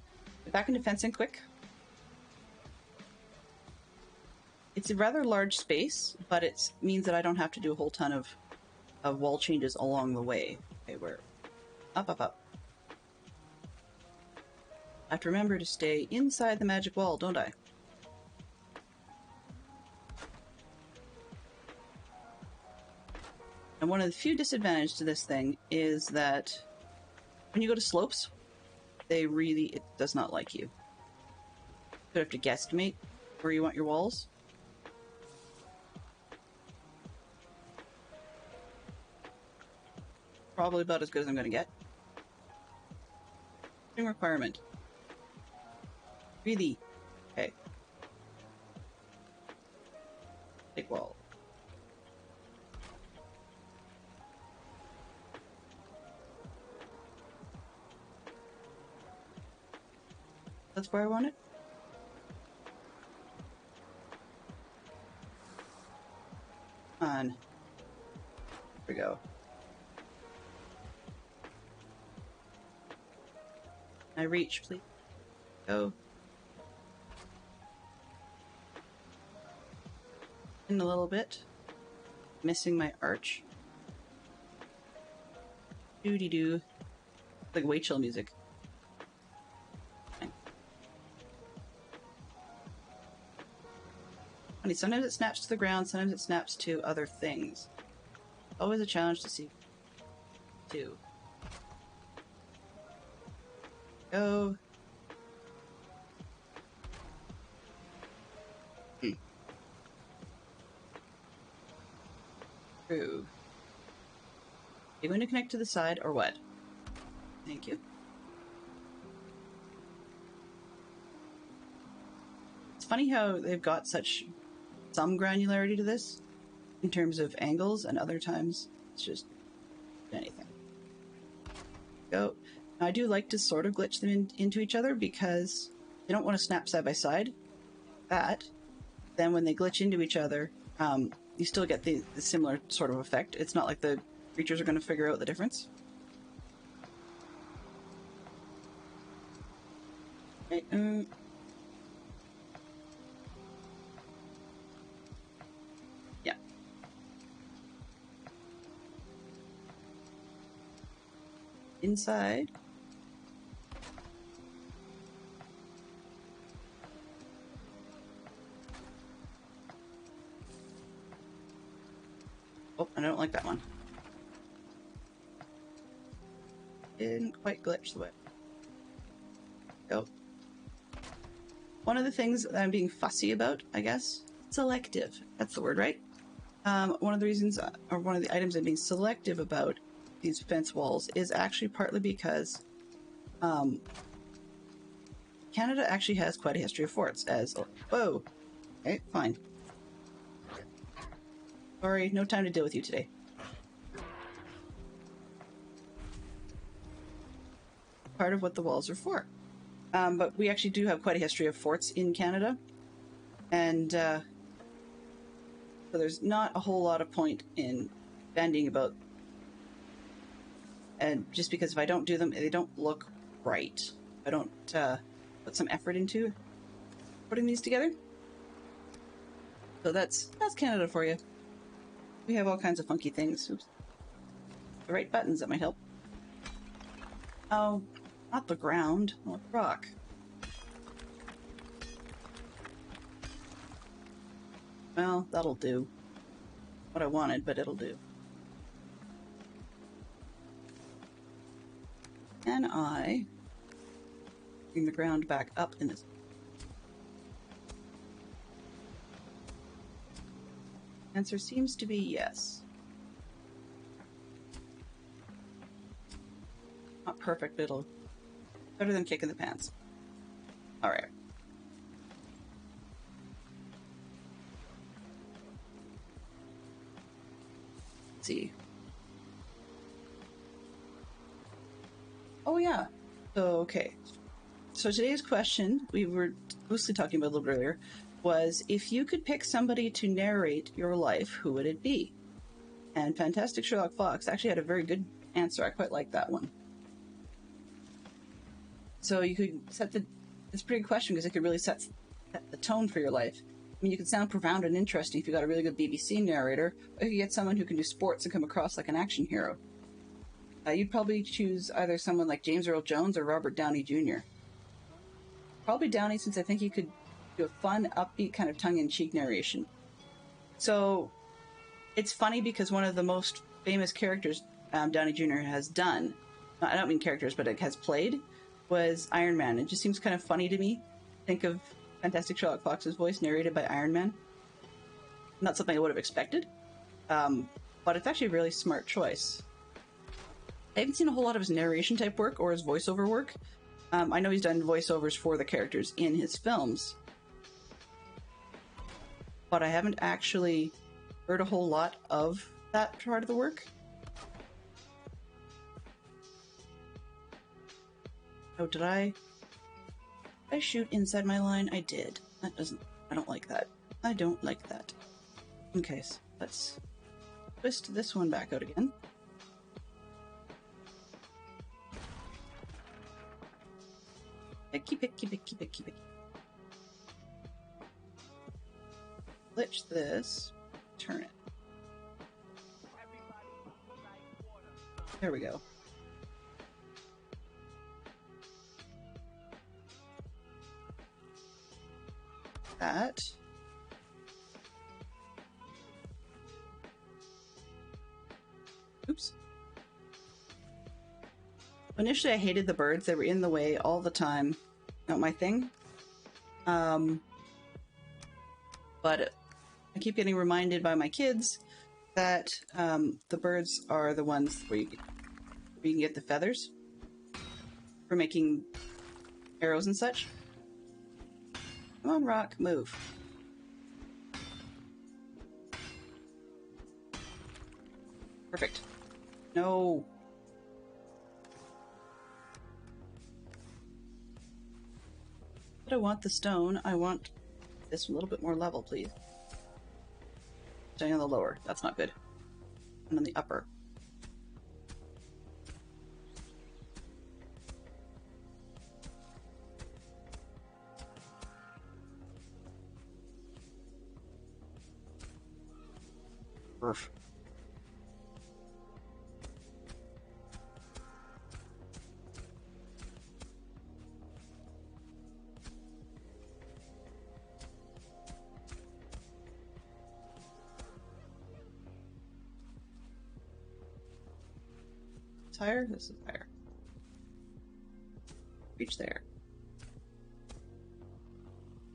back into fencing quick. It's a rather large space, but it means that I don't have to do a whole ton of wall changes along the way. Okay, we're up, up, up. I have to remember to stay inside the magic wall, don't I? And one of the few disadvantages to this thing is that when you go to slopes, it does not like you. You have to guesstimate where you want your walls. Probably about as good as I'm going to get. Requirement. Really? Okay. Take wall. That's where I want it. On. Here we go. I reach, please. Go. In a little bit. Missing my arch. Doody-doo. Like way chill music. Funny, sometimes it snaps to the ground, sometimes it snaps to other things. Always a challenge to see. Too. Go. True. Are you going to connect to the side or what? Thank you. It's funny how they've got some granularity to this in terms of angles, and other times it's just anything. Go. Now, I do like to sort of glitch them into each other because they don't want to snap side by side. Then when they glitch into each other, you still get the similar sort of effect. It's not like the creatures are going to figure out the difference. Okay, yeah. Inside. Oh, I don't like that one. Didn't quite glitch the way. Go. One of the things that I'm being fussy about, I guess, selective. That's the word, right? One of the reasons, or one of the items I'm being selective about these fence walls is actually partly because Canada actually has quite a history of forts. Whoa. Okay, fine. Sorry, no time to deal with you today. Part of what the walls are for. But we actually do have quite a history of forts in Canada. And so there's not a whole lot of point in bending about. And just because if I don't do them, they don't look right. I don't put some effort into putting these together. So that's Canada for you. We have all kinds of funky things. Oops. The right buttons, that might help. Oh, not the ground. Oh, rock. Well, that'll do. What I wanted, but it'll do. Can I bring the ground back up in this? Answer seems to be yes. Not perfect, but it'll better than kicking the pants. All right. Let's see. Oh yeah. Okay. So today's question, we were loosely talking about a little bit earlier, was if you could pick somebody to narrate your life, who would it be? And Fantastic Sherlock Fox actually had a very good answer. I quite like that one. So you could set it's a pretty good question because it could really set the tone for your life. I mean, you could sound profound and interesting if you got a really good BBC narrator, or if you get someone who can do sports and come across like an action hero. You'd probably choose either someone like James Earl Jones or Robert Downey Jr. Probably Downey, since I think he could do a fun, upbeat, kind of tongue-in-cheek narration. So it's funny because one of the most famous characters Downey Jr. has done, I don't mean characters, but it has played, was Iron Man. It just seems kind of funny to me. Think of Fantastic Sherlock Fox's voice narrated by Iron Man. Not something I would have expected, but it's actually a really smart choice. I haven't seen a whole lot of his narration type work or his voiceover work. I know he's done voiceovers for the characters in his films, but I haven't actually heard a whole lot of that part of the work. Oh, did I shoot inside my line? I did. That doesn't... I don't like that. I don't like that. Okay, so let's twist this one back out again. Keep it. Glitch this. Turn it. There we go. That. Oops. Initially, I hated the birds. They were in the way all the time. Not my thing. But I keep getting reminded by my kids that the birds are the ones where you can get the feathers for making arrows and such. Come on, rock, move. Perfect. No. But I want the stone. I want this a little bit more level, please. Staying on the lower. That's not good. And on the upper. Perf. Higher? This is higher. Reach there.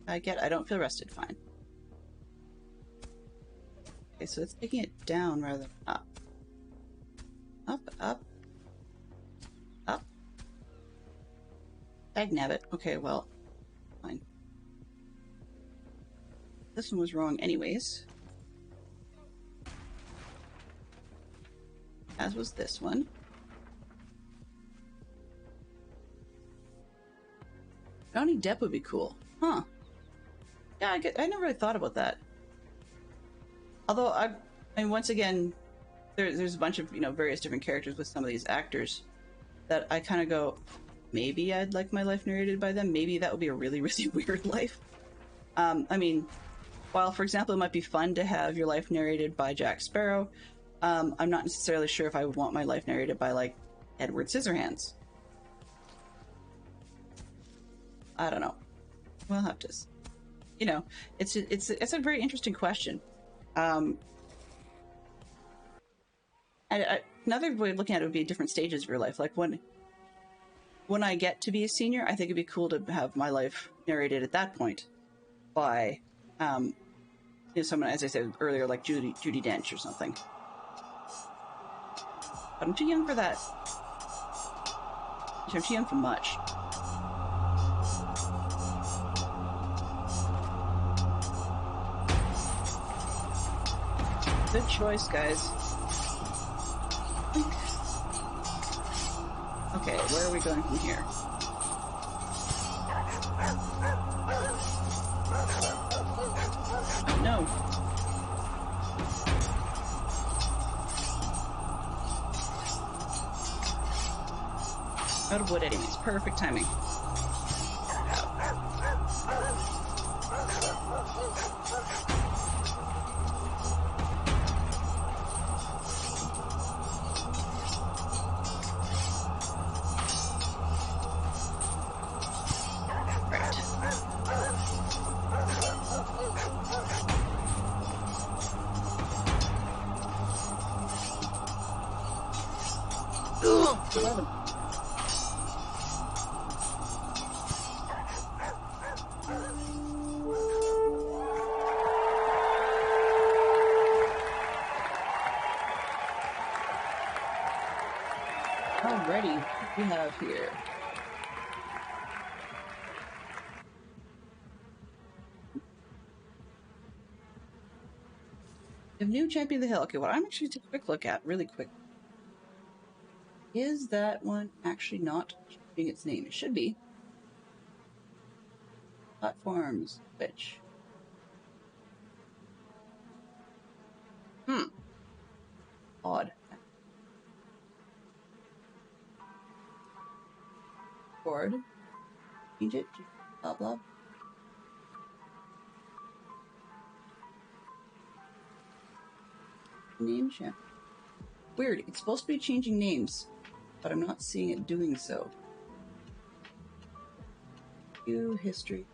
I don't feel rested. Fine. Okay, so it's taking it down rather than up. Up, up. Up. Dagnabbit. Okay, well, fine. This one was wrong anyways. As was this one. Johnny Depp would be cool. Huh. Yeah, I never really thought about that. Although, I mean, once again, there's a bunch of, various different characters with some of these actors that I kind of go, maybe I'd like my life narrated by them. Maybe that would be a really, really weird life. I mean, while, for example, it might be fun to have your life narrated by Jack Sparrow, I'm not necessarily sure if I would want my life narrated by, like, Edward Scissorhands. I don't know. We'll have to... it's a very interesting question. Another way of looking at it would be different stages of your life. Like, when I get to be a senior, I think it'd be cool to have my life narrated at that point by, someone, as I said earlier, like Judi Dench or something. But I'm too young for that. I'm too young for much. Good choice, guys. Okay, where are we going from here? Oh, no. Out of wood anyways. Perfect timing. Alrighty, what do we have here? We have new champion of the hill. Okay, what I'm actually taking a quick look at, really quick, is that one actually not changing its name? It should be. Platforms, which. Odd. Board. Change it. Blah, blah. Name champ. Weird. It's supposed to be changing names, but I'm not seeing it doing so. View history.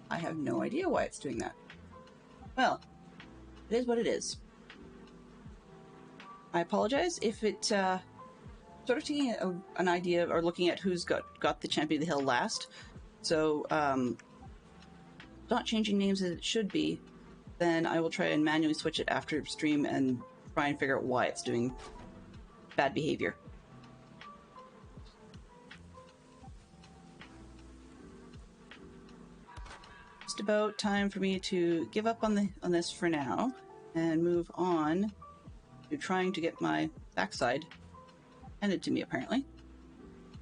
I have no idea why it's doing that. Well, it is what it is. I apologize if it, sort of taking an idea or looking at who's got the champion of the hill last. So, not changing names as it should be, then I will try and manually switch it after stream and try and figure out why it's doing bad behavior. Just about time for me to give up on this for now and move on to trying to get my backside handed to me, apparently.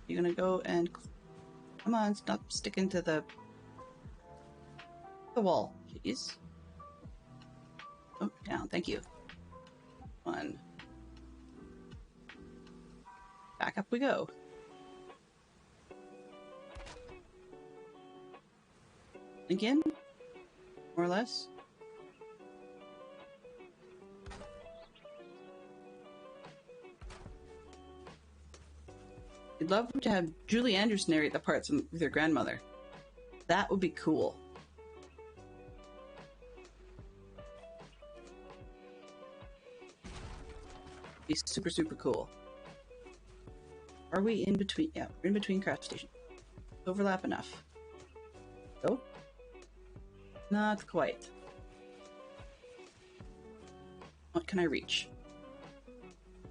You're gonna go and... Come on, stop sticking to the wall, please. Oh, down, thank you. One. Back up we go. Again, more or less. I'd love to have Julie Andrews narrate the parts with her grandmother. That would be cool. Be super, super cool. Are we in between? Yeah, we're in between craft stations. Overlap enough. No? Not quite. What can I reach?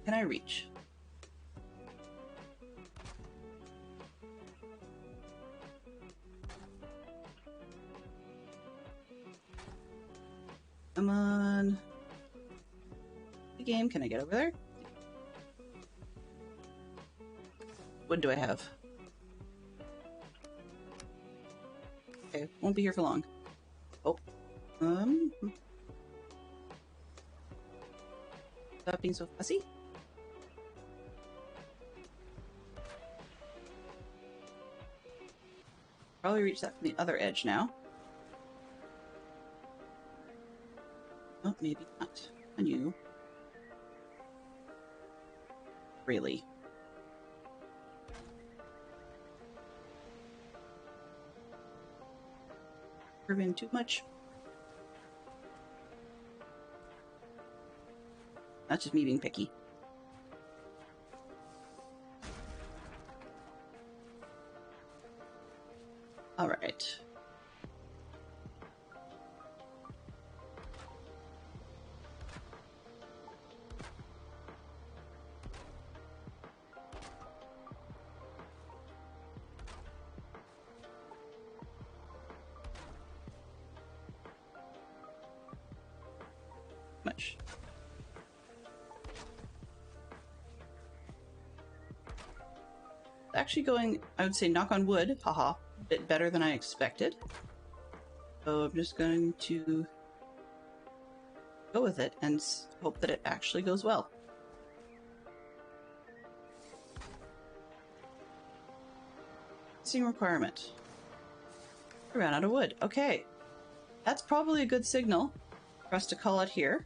Can I reach? Come on. The game, can I get over there? What do I have? Okay, won't be here for long. Oh. Stop being so fussy. Probably reach that from the other edge now. Oh, maybe not. And you. Really. Curve in too much. That's just me being picky. All right. Much. Actually going, I would say knock on wood, haha, a bit better than I expected. So I'm just going to go with it and hope that it actually goes well. Seeing requirement. I ran out of wood. Okay. That's probably a good signal for us to call it here.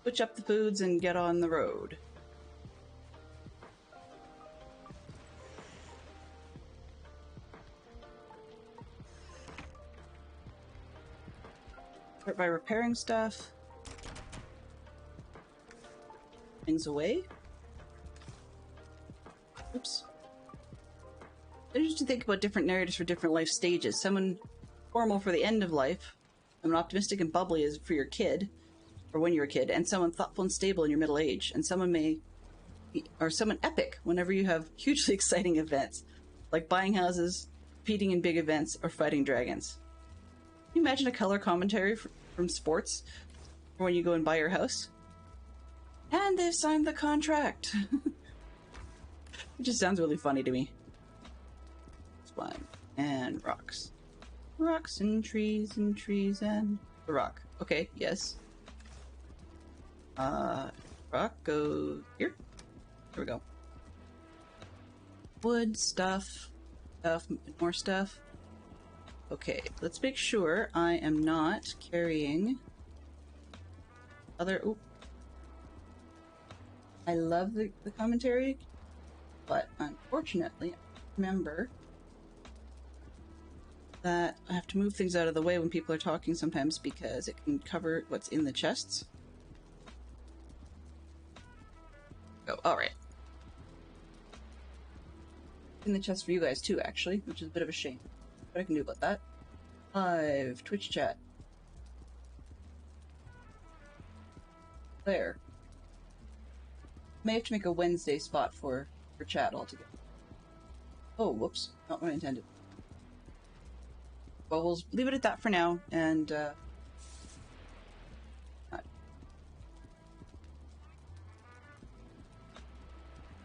Switch up the foods and get on the road. Start by repairing stuff. Things away. Oops. I used to think about different narratives for different life stages. Someone formal for the end of life, someone optimistic and bubbly is for your kid, or when you're a kid, and someone thoughtful and stable in your middle age, and someone may be, or someone epic whenever you have hugely exciting events, like buying houses, competing in big events, or fighting dragons. Can you imagine a color commentary from sports for when you go and buy your house? And they've signed the contract. It just sounds really funny to me. This one. And rocks. Rocks and trees and the rock. Okay, yes. Rock, go here. There we go. Wood, stuff, more stuff. Okay, let's make sure I am not carrying other... Oop. I love the commentary, but unfortunately, remember that I have to move things out of the way when people are talking sometimes because it can cover what's in the chests. Go. Alright. In the chest for you guys too, actually, which is a bit of a shame. What I can do about that. Live Twitch chat. There. May have to make a Wednesday spot for chat altogether. Oh, whoops. Not what I intended. Well, we'll leave it at that for now, and,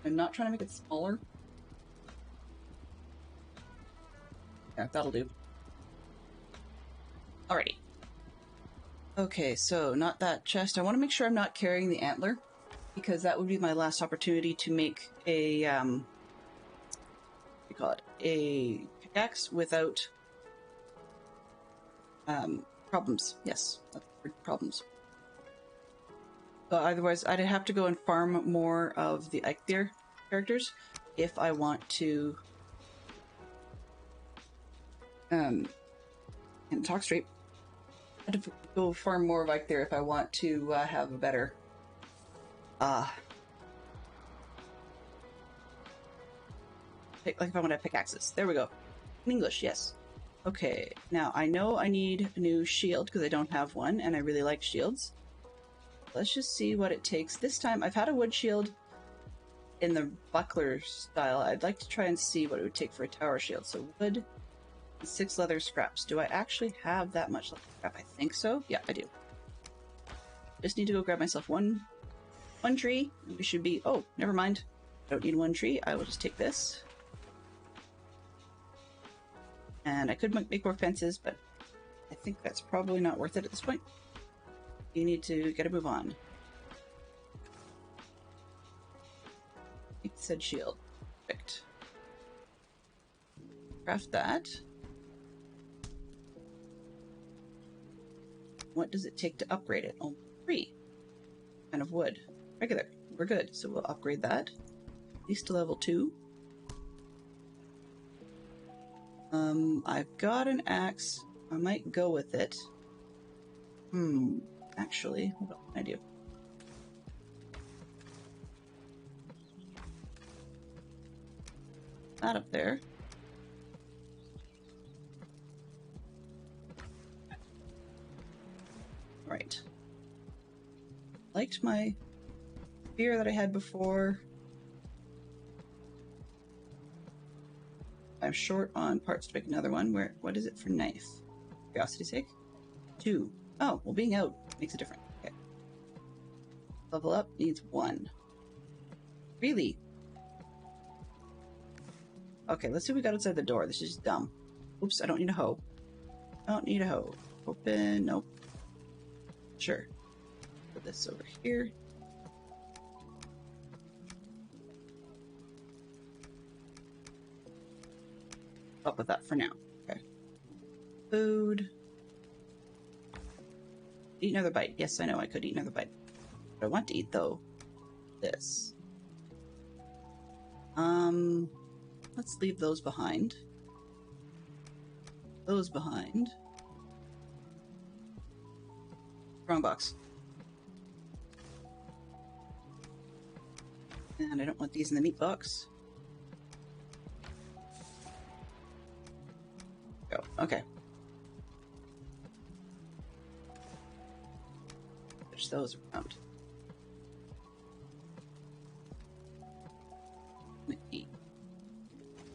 I'm not trying to make it smaller. Yeah, that'll do. Alrighty. Okay, so not that chest. I want to make sure I'm not carrying the antler, because that would be my last opportunity to make a, what do you call it? A pickaxe without, problems. Yes, problems. Otherwise, I'd have to go and farm more of the Eikthyr characters if I want to, and talk straight. I'd have to go farm more of Eikthyr if I want to have a better, like if I want to have pickaxes. There we go. In English, yes. Okay, now I know I need a new shield because I don't have one, and I really like shields. Let's just see what it takes. This time, I've had a wood shield in the buckler style. I'd like to try and see what it would take for a tower shield. So wood and 6 leather scraps. Do I actually have that much leather scrap? I think so. Yeah, I do. Just need to go grab myself one tree. And we should be... Oh, never mind. I don't need one tree. I will just take this. And I could make more fences, but I think that's probably not worth it at this point. You need to get a move on. Make said shield. Perfect. Craft that. What does it take to upgrade it? Oh, 3. Kind of wood. Regular. We're good. So we'll upgrade that. At least to level 2. I've got an axe. I might go with it. Actually, what can I do? That up there. Right. Liked my spear that I had before. I'm short on parts to make another one. What is it for knife? Curiosity's sake? 2. Oh, well, being out makes a difference. Okay. Level up needs 1. Really? Okay, let's see what we got outside the door. This is dumb. Oops, I don't need a hoe. Don't need a hoe. Open. Nope. Sure. Put this over here. Up with that for now. Okay. Food. Eat another bite. Yes, I know I could eat another bite. What I want to eat, though, this. Let's leave those behind. Those behind. Wrong box. And I don't want these in the meat box. Okay. Push those around. 8.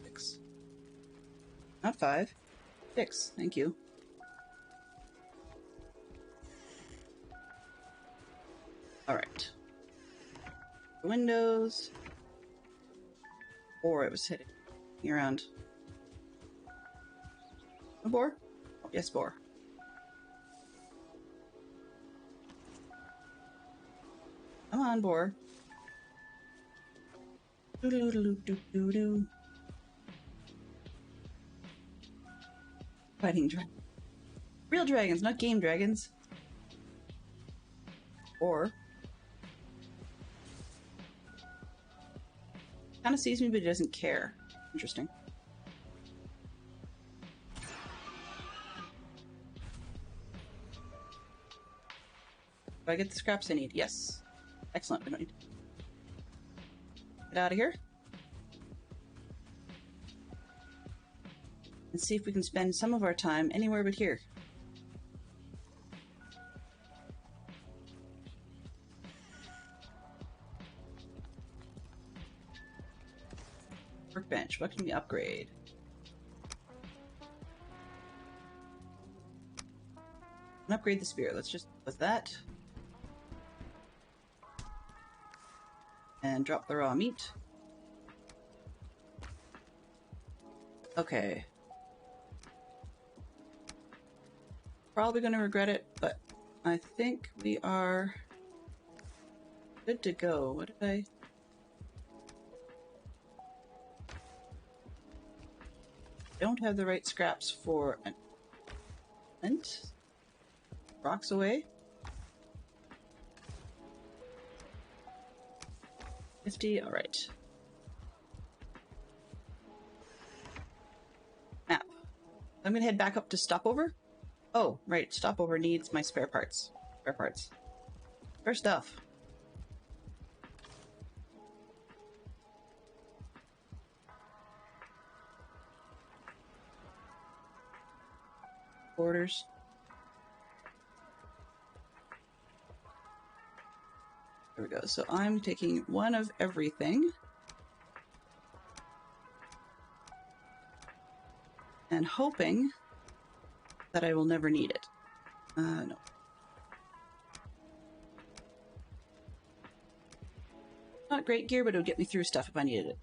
6. Not 5. 6. Thank you. Alright. Windows. Or it was hitting around. A boar? Oh, yes, boar. Come on, boar. Doo-doo-doo-doo-doo-doo. Fighting dragons. Real dragons, not game dragons. Or kind of sees me, but he doesn't care. Interesting. Do I get the scraps I need? Yes. Excellent. We don't need to get out of here. And see if we can spend some of our time anywhere but here. Workbench. What can we upgrade? And upgrade the spear. Let's just with that. And drop the raw meat. Okay. Probably going to regret it, but I think we are good to go. What did I... don't have the right scraps for an flint. Rocks away. 50, alright. Map. I'm gonna head back up to Stopover. Oh, right, Stopover needs my spare parts. Spare parts. Spare stuff. Orders. There we go. So I'm taking one of everything. And hoping that I will never need it. No. Not great gear, but it would get me through stuff if I needed it.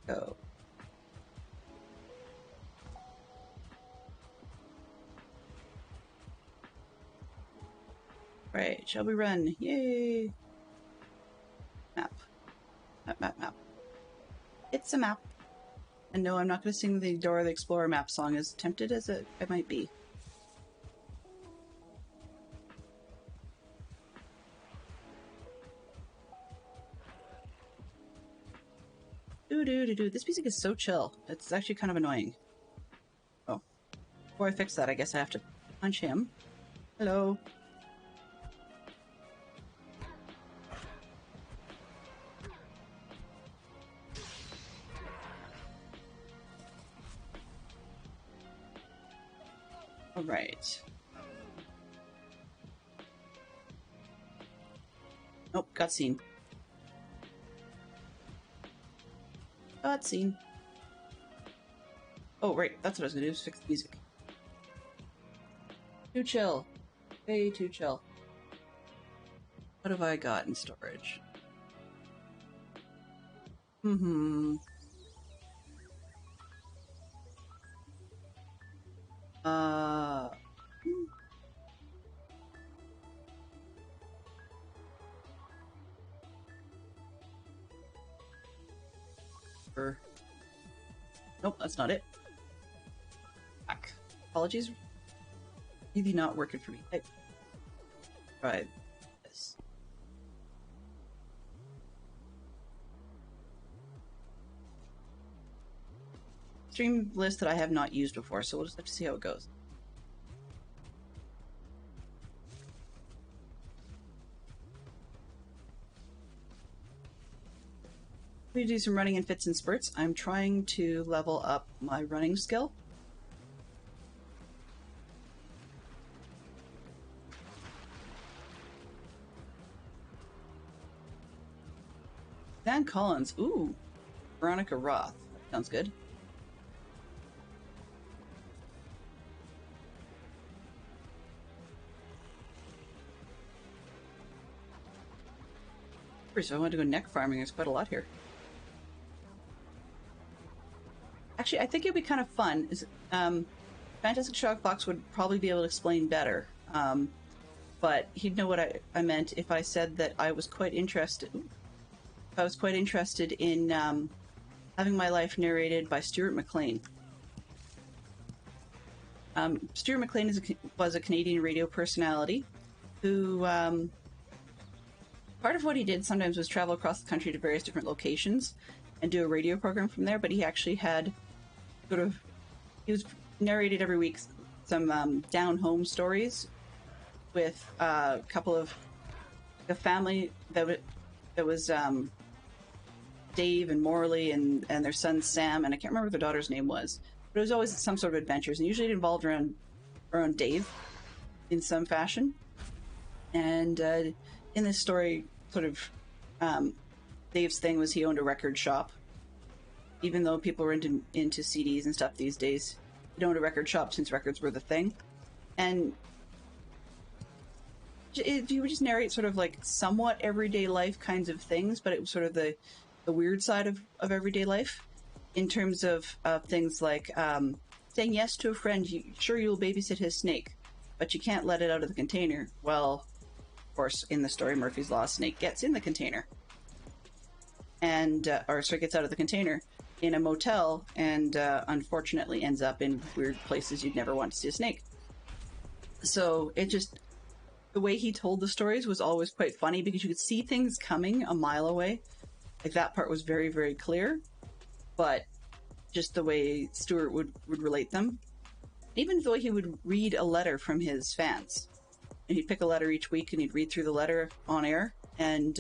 Go. Right, shall we run? Yay! Map. Map, map, map. It's a map. And no, I'm not going to sing the Dora the Explorer map song, as tempted as it might be. Doo-doo-doo-doo. This music is so chill. It's actually kind of annoying. Oh. Before I fix that, I guess I have to punch him. Hello. Alright. Nope, cutscene. Cutscene. Oh, right, that's what I was gonna do, is fix the music. Too chill. Way too chill. What have I got in storage? Uh... Nope, that's not it. Back. Apologies. Really not working for me. Hey. Try this. Stream list that I have not used before, so we'll just have to see how it goes. We do some running in fits and spurts. I'm trying to level up my running skill. Dan Collins. Ooh. Veronica Roth. Sounds good. So I want to go neck farming. There's quite a lot here. Actually, I think it'd be kind of fun. Fantastic Shockbox would probably be able to explain better. But he'd know what I meant if I said that I was quite interested. I was quite interested in having my life narrated by Stuart McLean. Stuart McLean was a Canadian radio personality who part of what he did sometimes was travel across the country to various different locations and do a radio program from there. But he actually had he was narrated every week some down home stories with a couple of a family that was Dave and Morley and their son Sam, and I can't remember what their daughter's name was, but it was always some sort of adventures, and usually it involved around Dave in some fashion. And in this story, sort of Dave's thing was he owned a record shop. Even though people were into CDs and stuff these days, he owned a record shop since records were the thing. And you would just narrate sort of like somewhat everyday life kinds of things, but it was sort of the weird side of everyday life in terms of things like saying yes to a friend. Sure, you'll babysit his snake, but you can't let it out of the container. Well, of course, in the story, Murphy's Law, snake gets in the container. And, or sorry, gets out of the container in a motel and unfortunately ends up in weird places you'd never want to see a snake. So it just, the way he told the stories was always quite funny because you could see things coming a mile away. Like that part was very, very clear, but just the way Stuart would relate them. Even the way he would read a letter from his fans. And he'd pick a letter each week and he'd read through the letter on air, and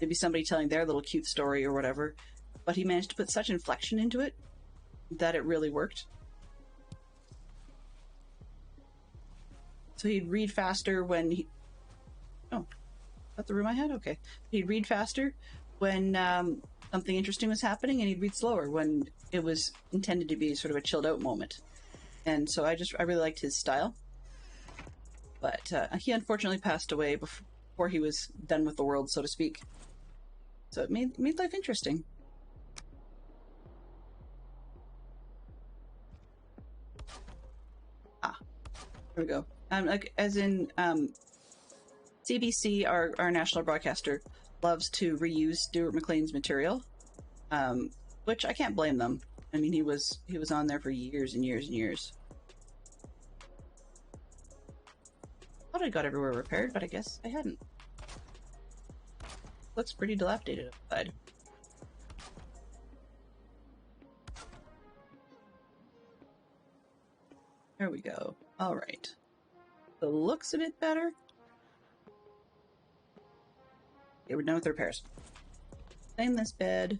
maybe somebody telling their little cute story or whatever. But he managed to put such inflection into it that it really worked. So he'd read faster when he... Oh, that's the room I had? Okay. He'd read faster when something interesting was happening, and he'd read slower when it was intended to be sort of a chilled out moment. And so I really liked his style. But he unfortunately passed away before he was done with the world, so to speak. So it made life interesting. There we go. Like as in CBC, our national broadcaster, loves to reuse Stuart McLean's material, which I can't blame them. I mean, he was on there for years and years and years. I thought I got everywhere repaired, but I guess I hadn't. Looks pretty dilapidated outside. There we go. All right. The looks a bit better. Okay, we're done with the repairs. Claim this bed.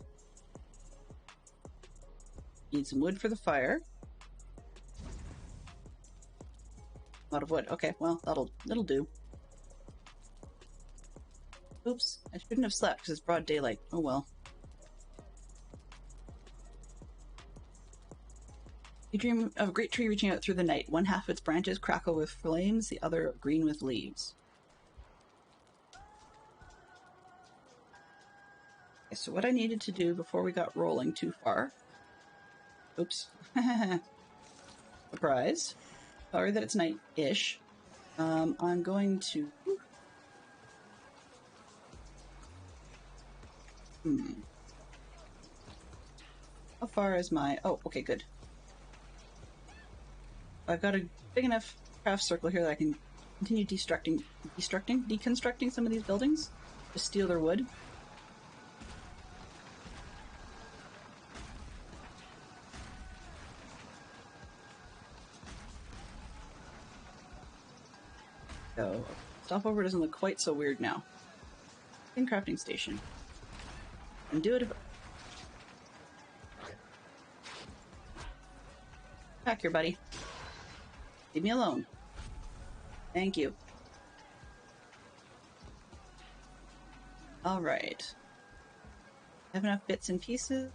Need some wood for the fire. A lot of wood. Okay, well, that'll do. Oops, I shouldn't have slept because it's broad daylight. Oh well. You dream of a great tree reaching out through the night. One half of its branches crackle with flames, the other green with leaves. Okay, so what I needed to do before we got rolling too far... Oops. Surprise. Sorry that it's night-ish. I'm going to... How far is my... Oh, okay, good. I've got a big enough craft circle here that I can continue deconstructing some of these buildings to steal their wood. So, stopover doesn't look quite so weird now. In crafting station. And do it back here, buddy. Leave me alone. Thank you. Alright. Have enough bits and pieces.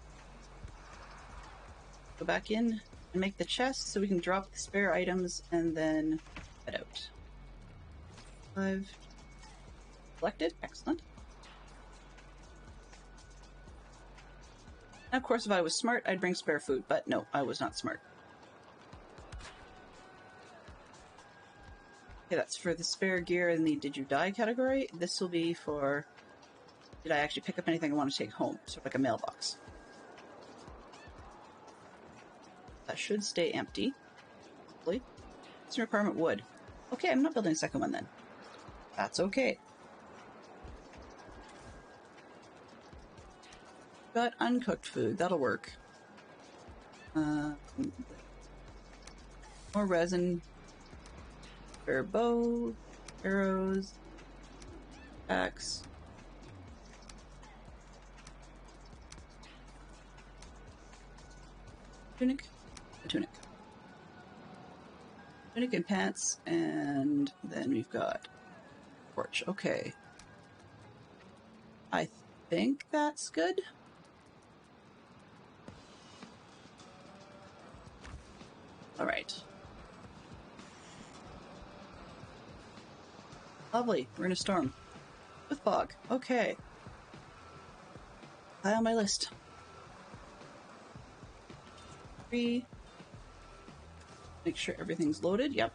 Go back in and make the chest so we can drop the spare items and then head out. 5 collected. Excellent. And of course, if I was smart, I'd bring spare food, but no, I was not smart. Okay, that's for the spare gear in the Did You Die category. This will be for did I actually pick up anything I want to take home? Sort of like a mailbox. That should stay empty. Hopefully. It's a requirement wood. Okay, I'm not building a second one then. That's okay. Got uncooked food. That'll work. More resin. Spare bow. Arrows. Axe. Tunic? A tunic. Tunic and pants, and then we've got torch. Okay. I think that's good. Alright. Lovely. We're in a storm. With fog. Okay. High on my list. 3. Make sure everything's loaded. Yep.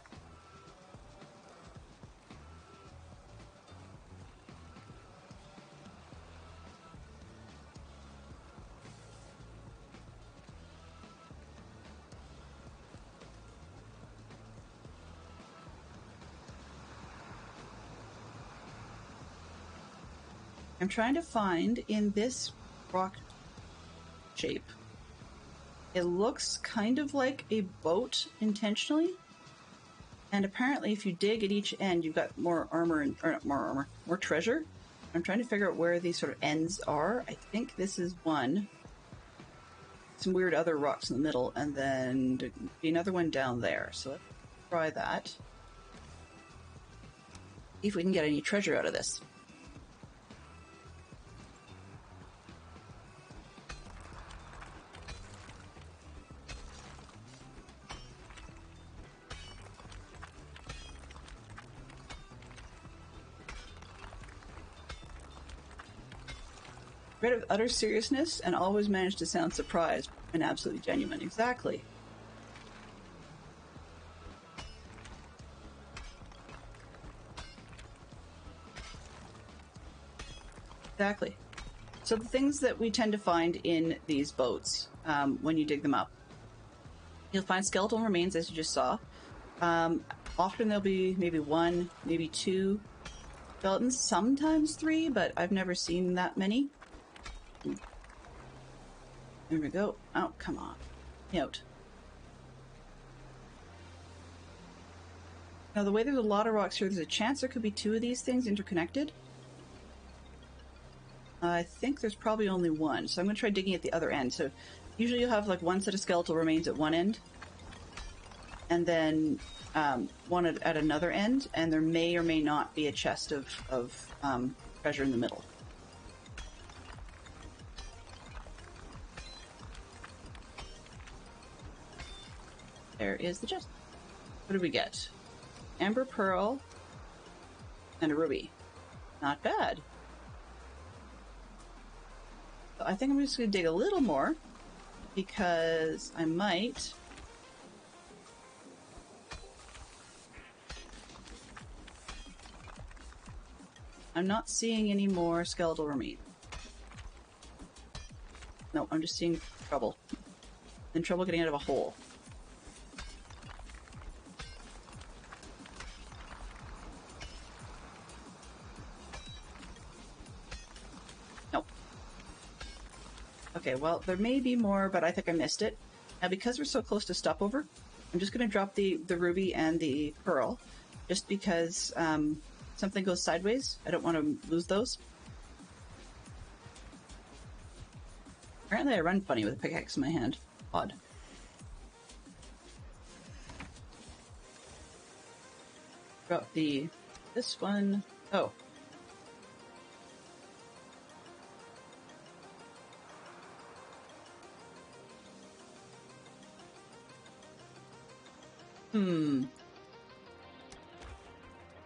I'm trying to find in this rock shape. It looks kind of like a boat intentionally. And apparently if you dig at each end, you've got more armor, or not more armor, more treasure. I'm trying to figure out where these sort of ends are. I think this is one. Some weird other rocks in the middle, and then be another one down there. So let's try that. See if we can get any treasure out of this. Rid of utter seriousness and always manage to sound surprised and absolutely genuine. Exactly. Exactly. So the things that we tend to find in these boats, when you dig them up, you'll find skeletal remains, as you just saw. Often there'll be maybe 1, maybe 2 skeletons, sometimes 3, but I've never seen that many. There we go. Oh, come on. Out. Now, the way there's a lot of rocks here, there's a chance there could be 2 of these things interconnected. I think there's probably only 1, so I'm going to try digging at the other end. So usually you'll have like 1 set of skeletal remains at one end, and then one at another end, and there may or may not be a chest of treasure in the middle. There is the chest. What did we get? Amber pearl and a ruby. Not bad. So I think I'm just going to dig a little more because I might. I'm not seeing any more skeletal remains. No, I'm just seeing trouble. And trouble getting out of a hole. Okay, well, there may be more, but I think I missed it. Now, because we're so close to stopover, I'm just going to drop the ruby and the pearl, just because something goes sideways. I don't want to lose those. Apparently I run funny with a pickaxe in my hand. Odd. About this one. Oh.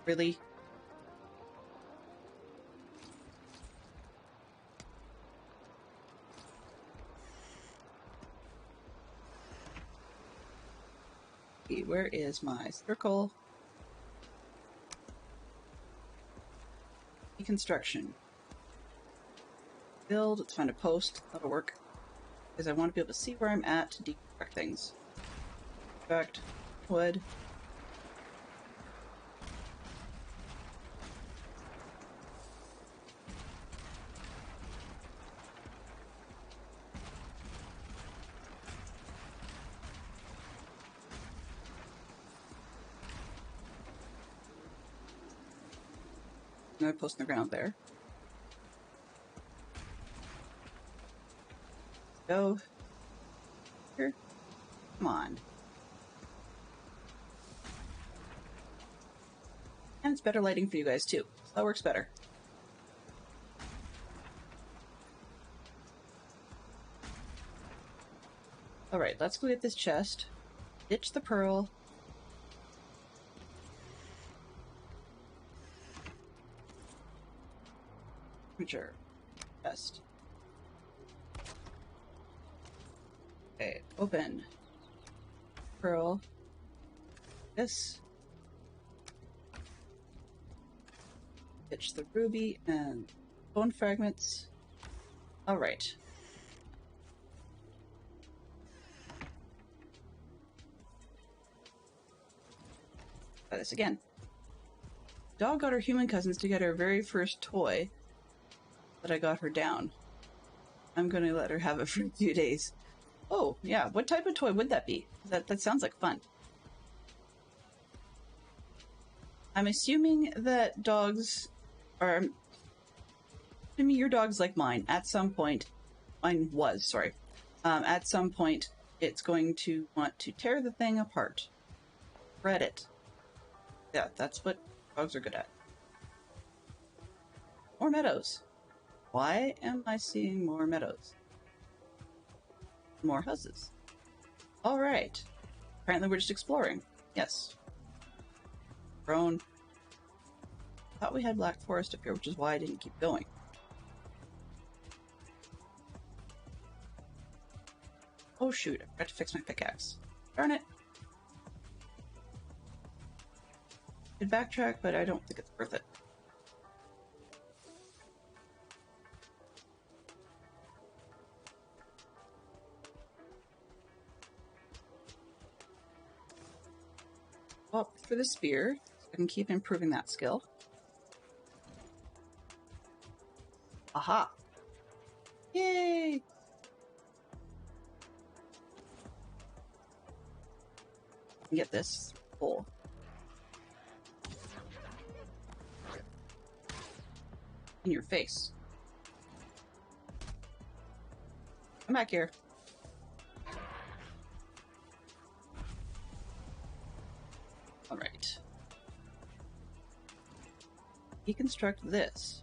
Really? Okay, where is my circle? Deconstruction. Build, let's find a post. That'll work. Because I want to be able to see where I'm at to deconstruct things. Deconstruct wood. Another post in the ground there. Go. Here. Come on. And it's better lighting for you guys too. So that works better. Alright, let's go get this chest. Ditch the pearl. Future. Chest. Okay, open. Pearl. This. Ditch the ruby and bone fragments. Alright. Try this again. Dog got her human cousins to get her very first toy, but I got her down. I'm gonna let her have it for a few days. Oh, yeah. What type of toy would that be? That sounds like fun. I'm assuming that dogs are... To me, your dog's like mine. At some point... Mine was, sorry. At some point, it's going to want to tear the thing apart. Shred it. Yeah, that's what dogs are good at. More meadows. Why am I seeing more meadows? More houses. Alright. Apparently we're just exploring. Yes. Grown. Thought we had Black Forest up here, which is why I didn't keep going. Oh shoot, I forgot to fix my pickaxe. Darn it. Could backtrack, but I don't think it's worth it. Well, for the spear, I can keep improving that skill. Aha! Yay! Get this hole. In your face. Come back here. Alright. Deconstruct this.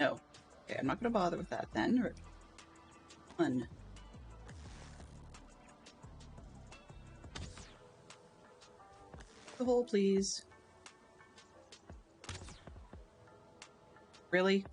No. Okay, I'm not going to bother with that then. One. The hole, please. Really?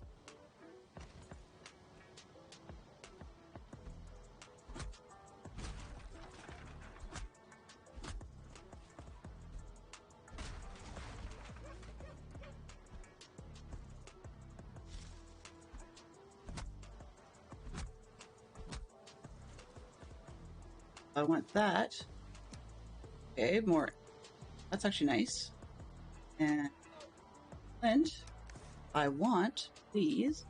I want that. Okay, more. That's actually nice. And I want these.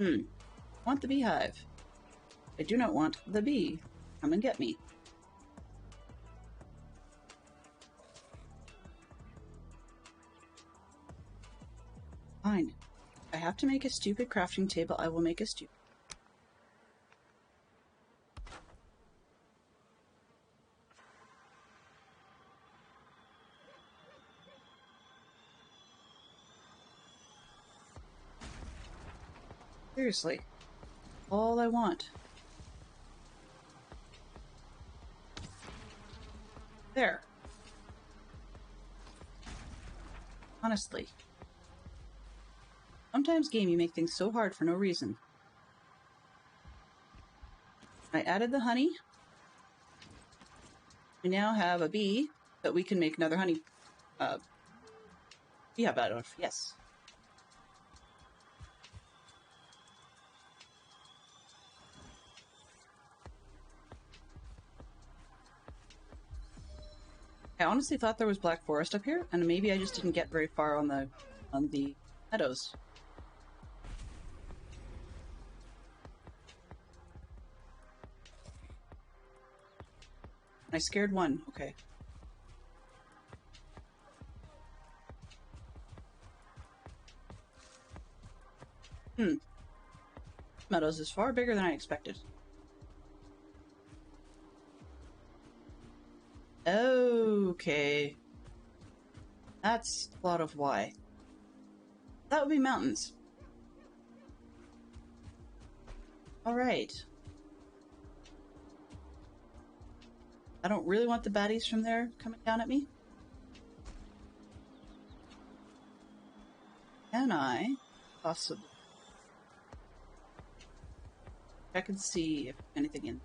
I want the beehive. I do not want the bee. Come and get me. Fine. I have to make a stupid crafting table. I will make a stupid. Seriously. All I want. There. Honestly. Sometimes game you make things so hard for no reason. I added the honey. We now have a bee that we can make another honey. Yeah, about yes. I honestly thought there was black forest up here, and maybe I just didn't get very far on the meadows. I scared one. Okay. Meadows is far bigger than I expected. Okay. That's a lot of why. That would be mountains. Alright. I don't really want the baddies from there coming down at me. Can I possibly check and see if anything in?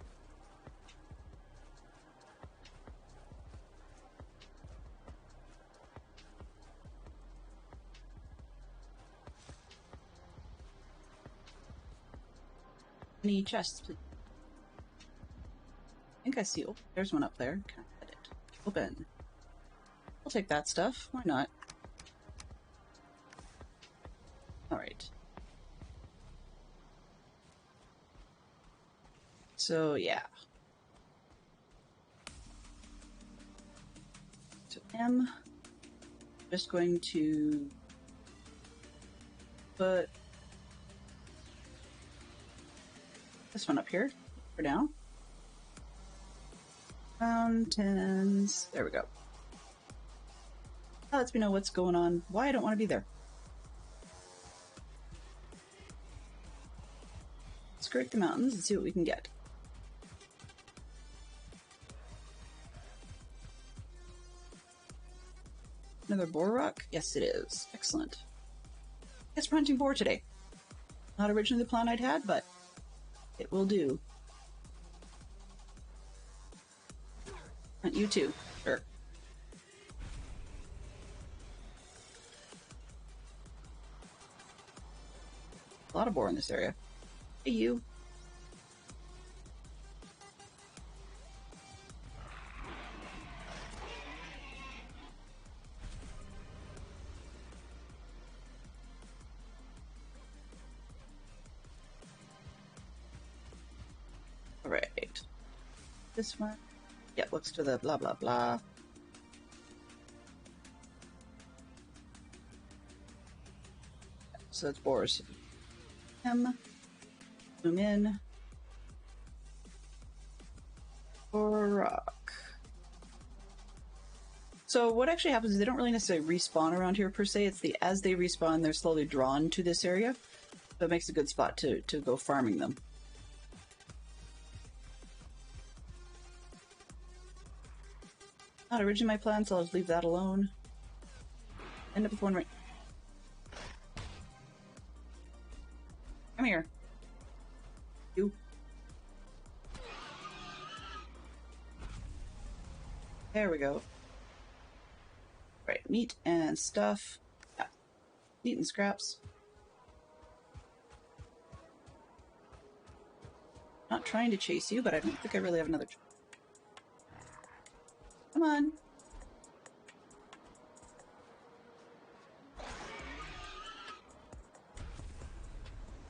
Any chests, please? I think I see. Oh, there's one up there. Can I get it? Open. I'll take that stuff. Why not? Alright. So, yeah. So, just going to put this one up here for now. Mountains. There we go. That lets me know what's going on, why I don't want to be there. Skirt the mountains and see what we can get. Another boar rock? Yes, it is. Excellent. Guess we're hunting boar today. Not originally the plan I'd had, but it will do. Hunt you too. Sure. A lot of boar in this area. Hey, you. Alright. This one. Yeah, looks to the blah blah blah. So it's boars. Zoom in. Boar rock. So what actually happens is they don't really necessarily respawn around here per se. It's as they respawn, they're slowly drawn to this area. So it makes a good spot to go farming them. Not originally my plan, so I'll just leave that alone. End up with one right. Come here. You. There we go. Right, meat and stuff. Yeah. Meat and scraps. Not trying to chase you, but I don't think I really have another choice. Come on.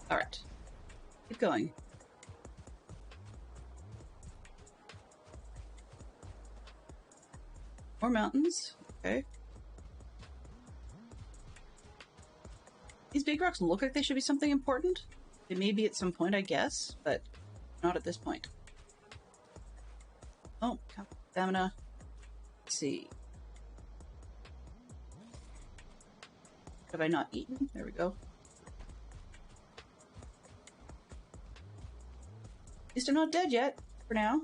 Alright. Keep going. More mountains. Okay. These big rocks look like they should be something important. They may be at some point, I guess, but not at this point. Oh, stamina. Let's see. Have I not eaten? There we go. At least I'm not dead yet, for now.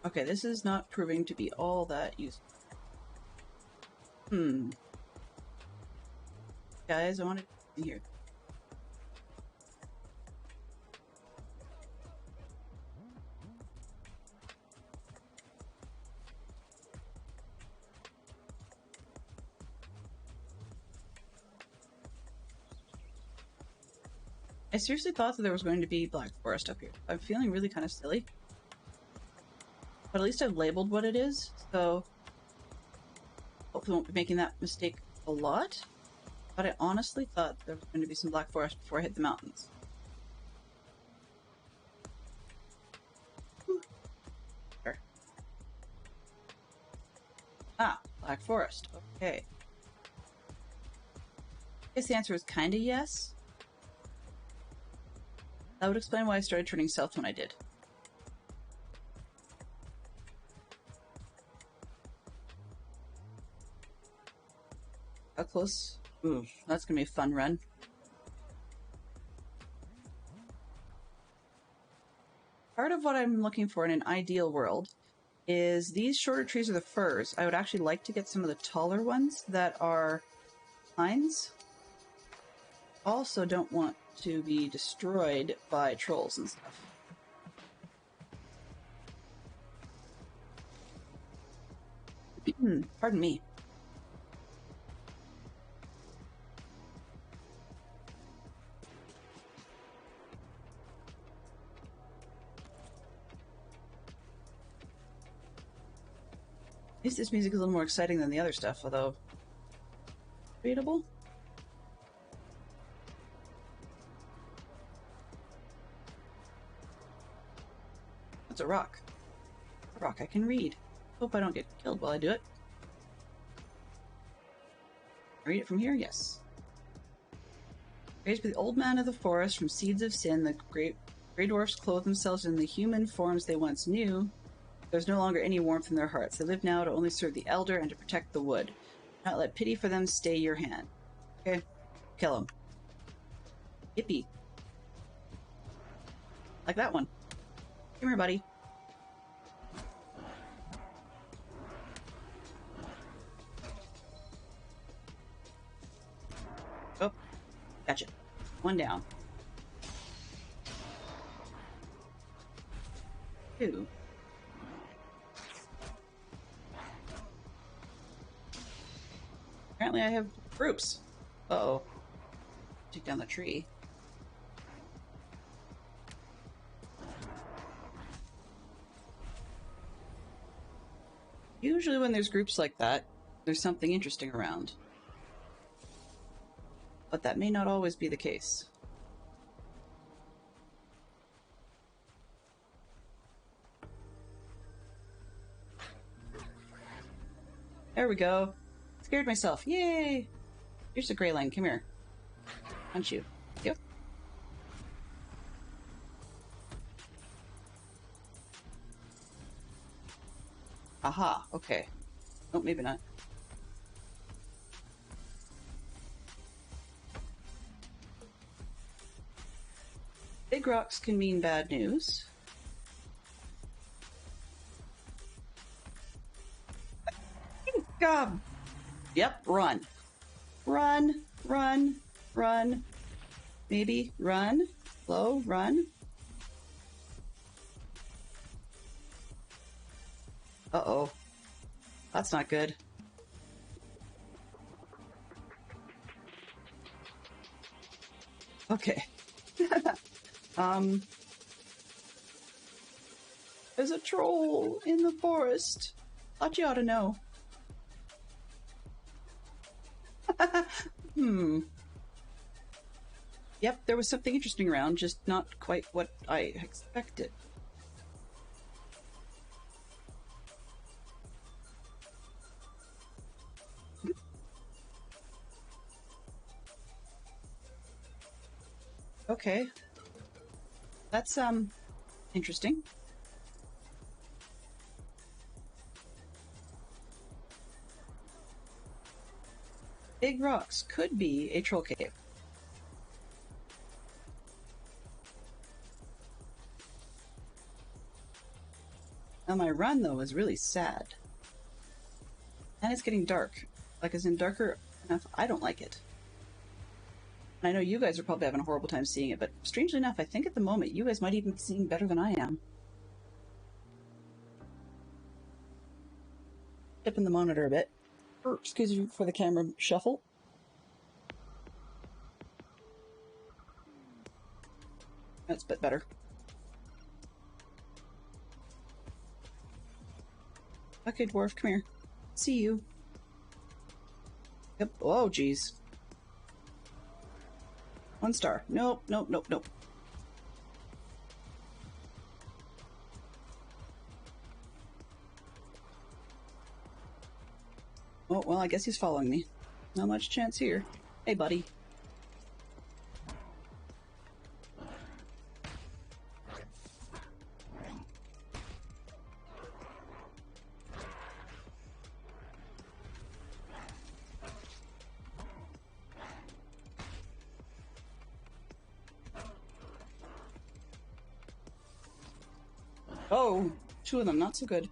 Okay, this is not proving to be all that useful. Guys, I want to see here. I seriously thought that there was going to be Black Forest up here. I'm feeling really kind of silly. But at least I've labeled what it is, so hopefully I won't be making that mistake a lot. But I honestly thought there was going to be some Black Forest before I hit the mountains. There. Ah, Black Forest. Okay. I guess the answer is kinda yes. That would explain why I started turning south when I did. How close? Ooh, that's gonna be a fun run. Part of what I'm looking for in an ideal world is these shorter trees are the firs. I would actually like to get some of the taller ones that are pines. Also don't want to be destroyed by trolls and stuff. Pardon me. At least this music is a little more exciting than the other stuff, although readable. That's a rock. A rock I can read. Hope I don't get killed while I do it. Read it from here? Yes. Raised by the old man of the forest from seeds of sin, the grey dwarfs clothe themselves in the human forms they once knew. There's no longer any warmth in their hearts. They live now to only serve the elder and to protect the wood. Do not let pity for them stay your hand. Okay? Kill them. Yippee. Like that one. Come here, buddy. Oh, gotcha. One down. Two. Apparently I have groups. Uh-oh. Take down the tree. Usually when there's groups like that, there's something interesting around. But that may not always be the case. There we go. Scared myself. Yay! Here's the gray line. Come here. Punch you. Yep. Aha. Okay. Oh, maybe not. Big rocks can mean bad news. God. Yep, run. Run, run, run. Maybe run. Slow, run. Uh-oh. That's not good. Okay. There's a troll in the forest. Thought you ought to know. Yep, there was something interesting around, just not quite what I expected. Okay. That's, interesting. Big rocks could be a troll cave. Now my run, though, is really sad. And it's getting dark. Like, as in darker enough, I don't like it. And I know you guys are probably having a horrible time seeing it, but strangely enough, I think at the moment you guys might even be seeing better than I am. Tipping the monitor a bit. Excuse me for the camera shuffle. That's a bit better. Okay, dwarf, come here. See you. Yep. Oh, geez. 1 star. Nope, nope, nope, nope. Oh, well, I guess he's following me. Not much chance here. Hey, buddy. Oh, 2 of them, not so good.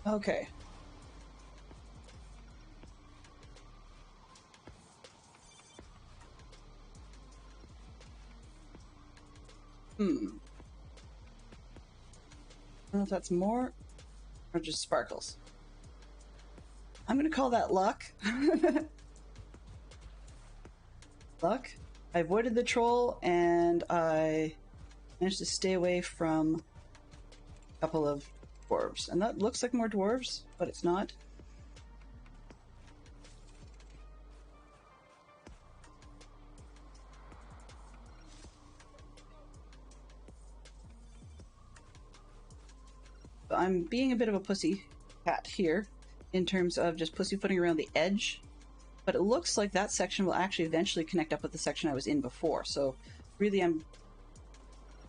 Okay. I don't know if that's more or just sparkles. I'm gonna call that luck. Luck. I avoided the troll and I managed to stay away from a couple of dwarves. And that looks like more dwarves, but it's not. I'm being a bit of a pussy cat here in terms of just pussyfooting around the edge, but it looks like that section will actually eventually connect up with the section I was in before. So really I'm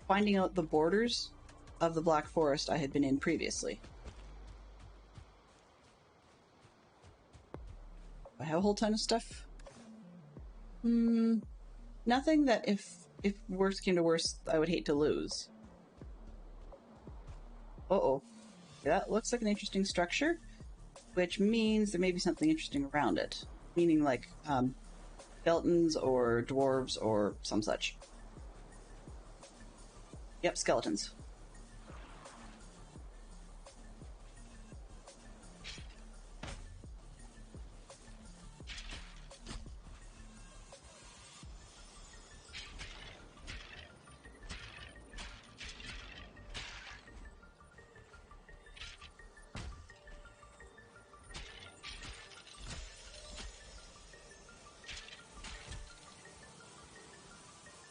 finding out the borders of the Black Forest I had been in previously. I have a whole ton of stuff. Nothing that if worse came to worse, I would hate to lose. Uh-oh. That looks like an interesting structure, which means there may be something interesting around it. Meaning like, skeletons or dwarves or some such. Yep, skeletons.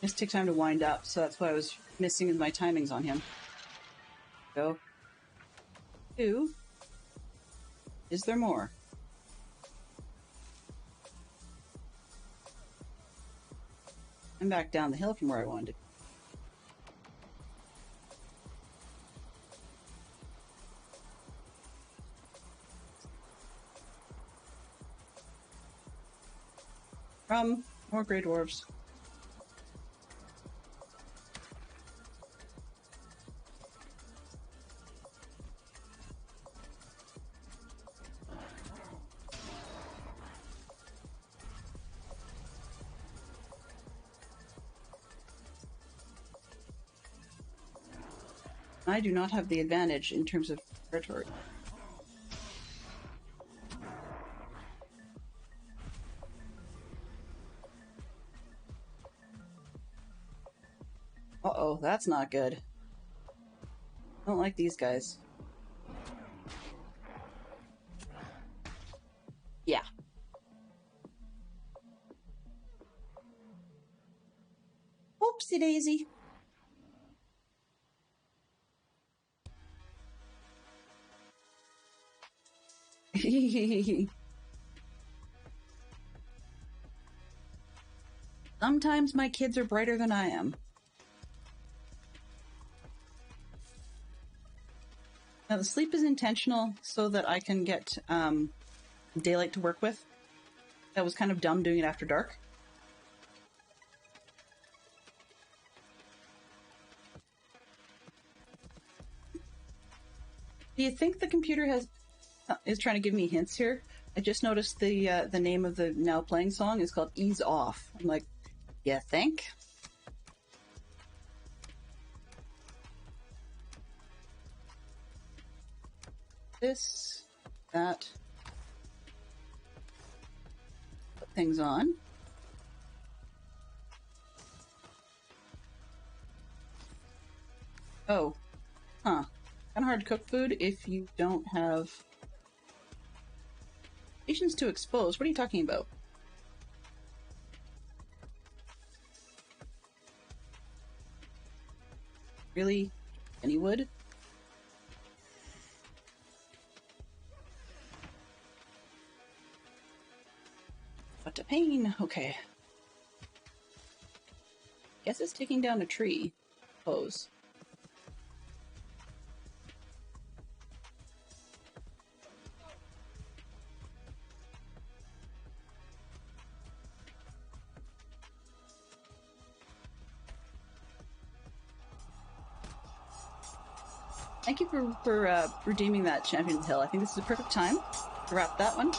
Just take time to wind up, so that's why I was missing in my timings on him. Go. 2. Is there more? I'm back down the hill from where I wanted. From more grey dwarves. I do not have the advantage in terms of territory. Uh-oh, that's not good. I don't like these guys. Yeah. Oopsie daisy. Sometimes my kids are brighter than I am. Now the sleep is intentional so that I can get daylight to work with. That was kind of dumb doing it after dark. Do you think the computer is trying to give me hints here? I just noticed the name of the now playing song is called Ease Off. I'm like, you think? This, that. Put things on. Oh, huh. Kind of hard to cook food if you don't have patients to expose. What are you talking about? Really? Any wood? What a pain. Okay. Guess it's taking down a tree. Suppose. Thank you for redeeming that Champion Hill. I think this is a perfect time to wrap that one.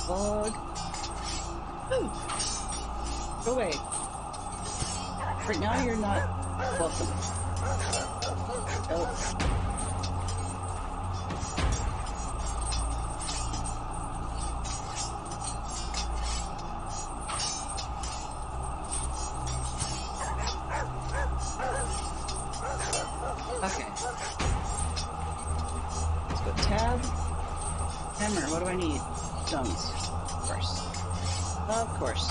Log. Ooh. Go away. Right now you're not welcome. Oh. Okay. Let's go tab. Hammer, what do I need? Stones. Of course. Of course.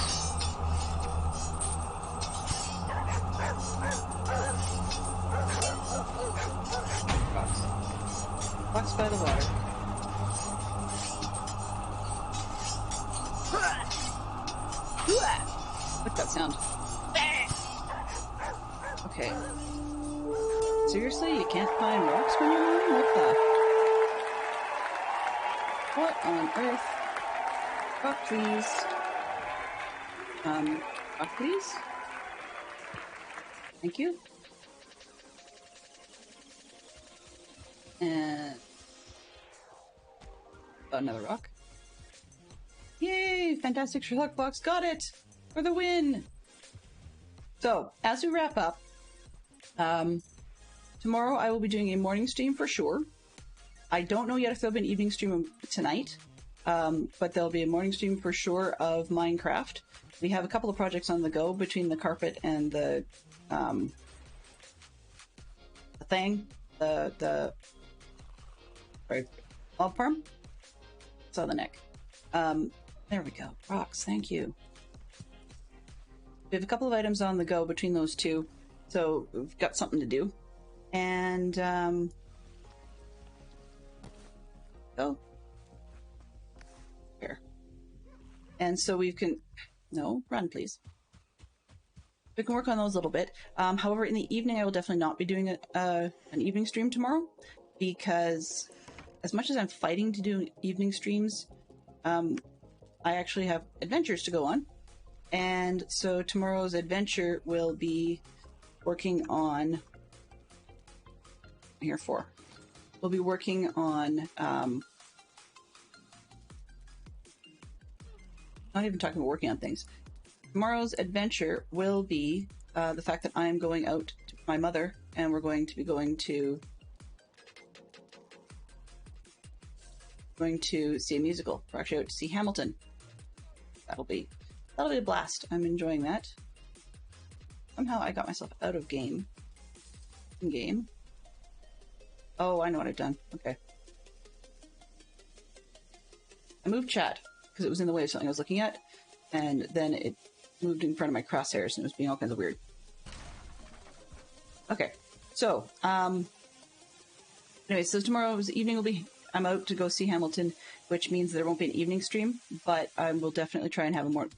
Rocks. Rocks by the water. What's that sound? Okay. Seriously? You can't find rocks when you're running? What on earth? Rock, please. Rock, please? Thank you. And... oh, another rock. Yay! Fantastic Sherlock box. Got it! For the win! So, as we wrap up, tomorrow I will be doing a morning stream for sure. I don't know yet if there'll be an evening stream tonight, but there'll be a morning stream for sure of Minecraft. We have a couple of projects on the go between the carpet and the thing, sorry, mob farm. It's on the neck. There we go. Rocks, thank you. We have a couple of items on the go between those two, so we've got something to do. And, go. Here. And so we can, no, run please. We can work on those a little bit. However, in the evening, I will definitely not be doing an evening stream tomorrow, because as much as I'm fighting to do evening streams, I actually have adventures to go on. And so tomorrow's adventure will be working on, here for, we'll be working on, not even talking about working on things. Tomorrow's adventure will be the fact that I am going out to my mother, and we're going to be going to see a musical. We're actually out to see Hamilton. That'll be a blast. I'm enjoying that. Somehow I got myself out of game. In game. Oh, I know what I've done. Okay. I moved chat because it was in the way of something I was looking at. and then it moved in front of my crosshairs and it was being all kinds of weird. Okay, so anyway, so tomorrow's evening will be, I'm out to go see Hamilton, which means there won't be an evening stream, but I will definitely try and have a more,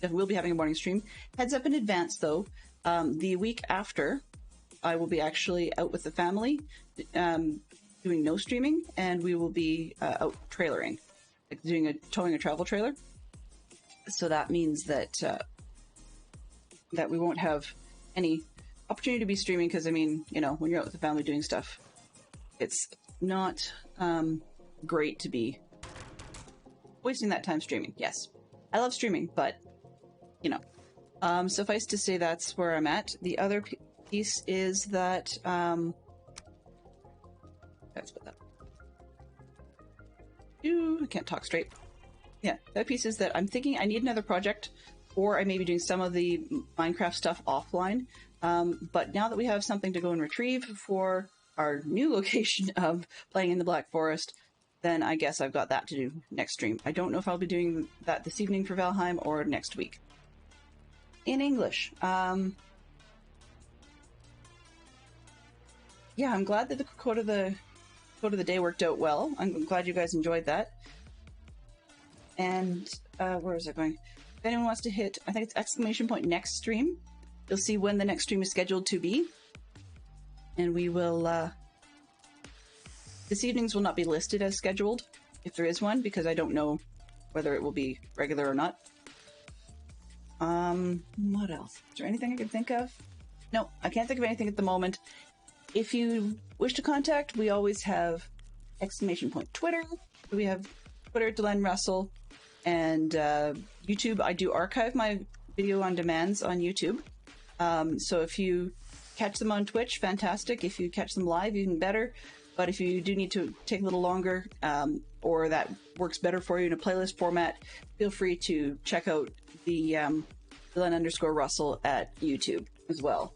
we'll be having a morning stream. Heads up in advance though, the week after, I will be actually out with the family, doing no streaming, and we will be out trailering, like towing a travel trailer. So that means that that we won't have any opportunity to be streaming because, I mean, you know, when you're out with the family doing stuff, it's not great to be wasting that time streaming. Yes, I love streaming, but, you know, suffice to say that's where I'm at. The other piece is that, let's put that. Ooh, I can't talk straight. Yeah, that piece is that I'm thinking I need another project, or I may be doing some of the Minecraft stuff offline. But now that we have something to go and retrieve for our new location of playing in the Black Forest, then I guess I've got that to do next stream. I don't know if I'll be doing that this evening for Valheim or next week. In English. Yeah, I'm glad that the quote of the day worked out well. I'm glad you guys enjoyed that. And where is it going? If anyone wants to hit, I think it's ! next stream. You'll see when the next stream is scheduled to be. And we will, this evening's will not be listed as scheduled, if there is one, because I don't know whether it will be regular or not. What else? Is there anything I can think of? No, I can't think of anything at the moment. If you wish to contact, we always have ! Twitter. We have Twitter, Delenn Russell, and YouTube. I do archive my video on demands on YouTube. So if you catch them on Twitch, fantastic. If you catch them live, even better. But if you do need to take a little longer, or that works better for you in a playlist format, feel free to check out the Delenn_Russell at YouTube as well.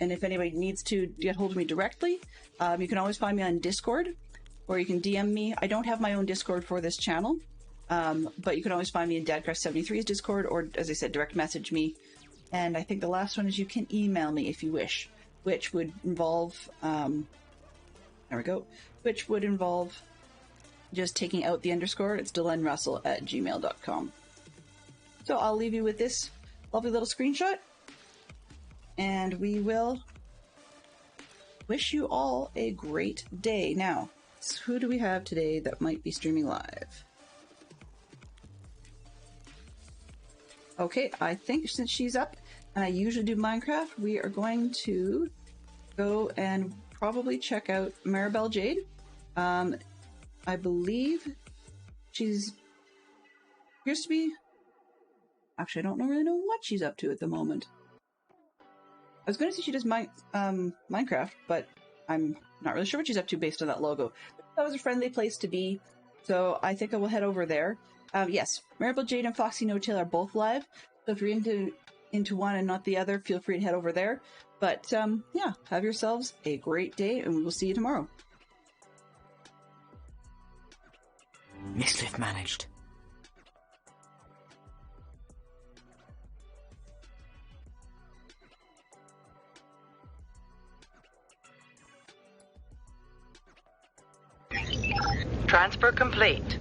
And if anybody needs to get hold of me directly, you can always find me on Discord, or you can DM me. I don't have my own Discord for this channel, but you can always find me in Dadcraft73's Discord, or, as I said, direct message me. And I think the last one is you can email me if you wish, which would involve, there we go, which would involve just taking out the underscore. It's DelennRussell@gmail.com. So I'll leave you with this lovely little screenshot, and we will wish you all a great day. Now, who do we have today that might be streaming live? Okay, I think since she's up, and I usually do Minecraft, we are going to go and probably check out Maribel Jade. I believe she's appears to be. Actually, I don't really know what she's up to at the moment. I was going to say she does Minecraft, but I'm not really sure what she's up to based on that logo. That was a friendly place to be, so I think I will head over there. Yes, Maribel Jade and Foxy No Tail are both live, so if you're into one and not the other, feel free to head over there. But yeah, have yourselves a great day, and we will see you tomorrow. Mischief managed. Transfer complete.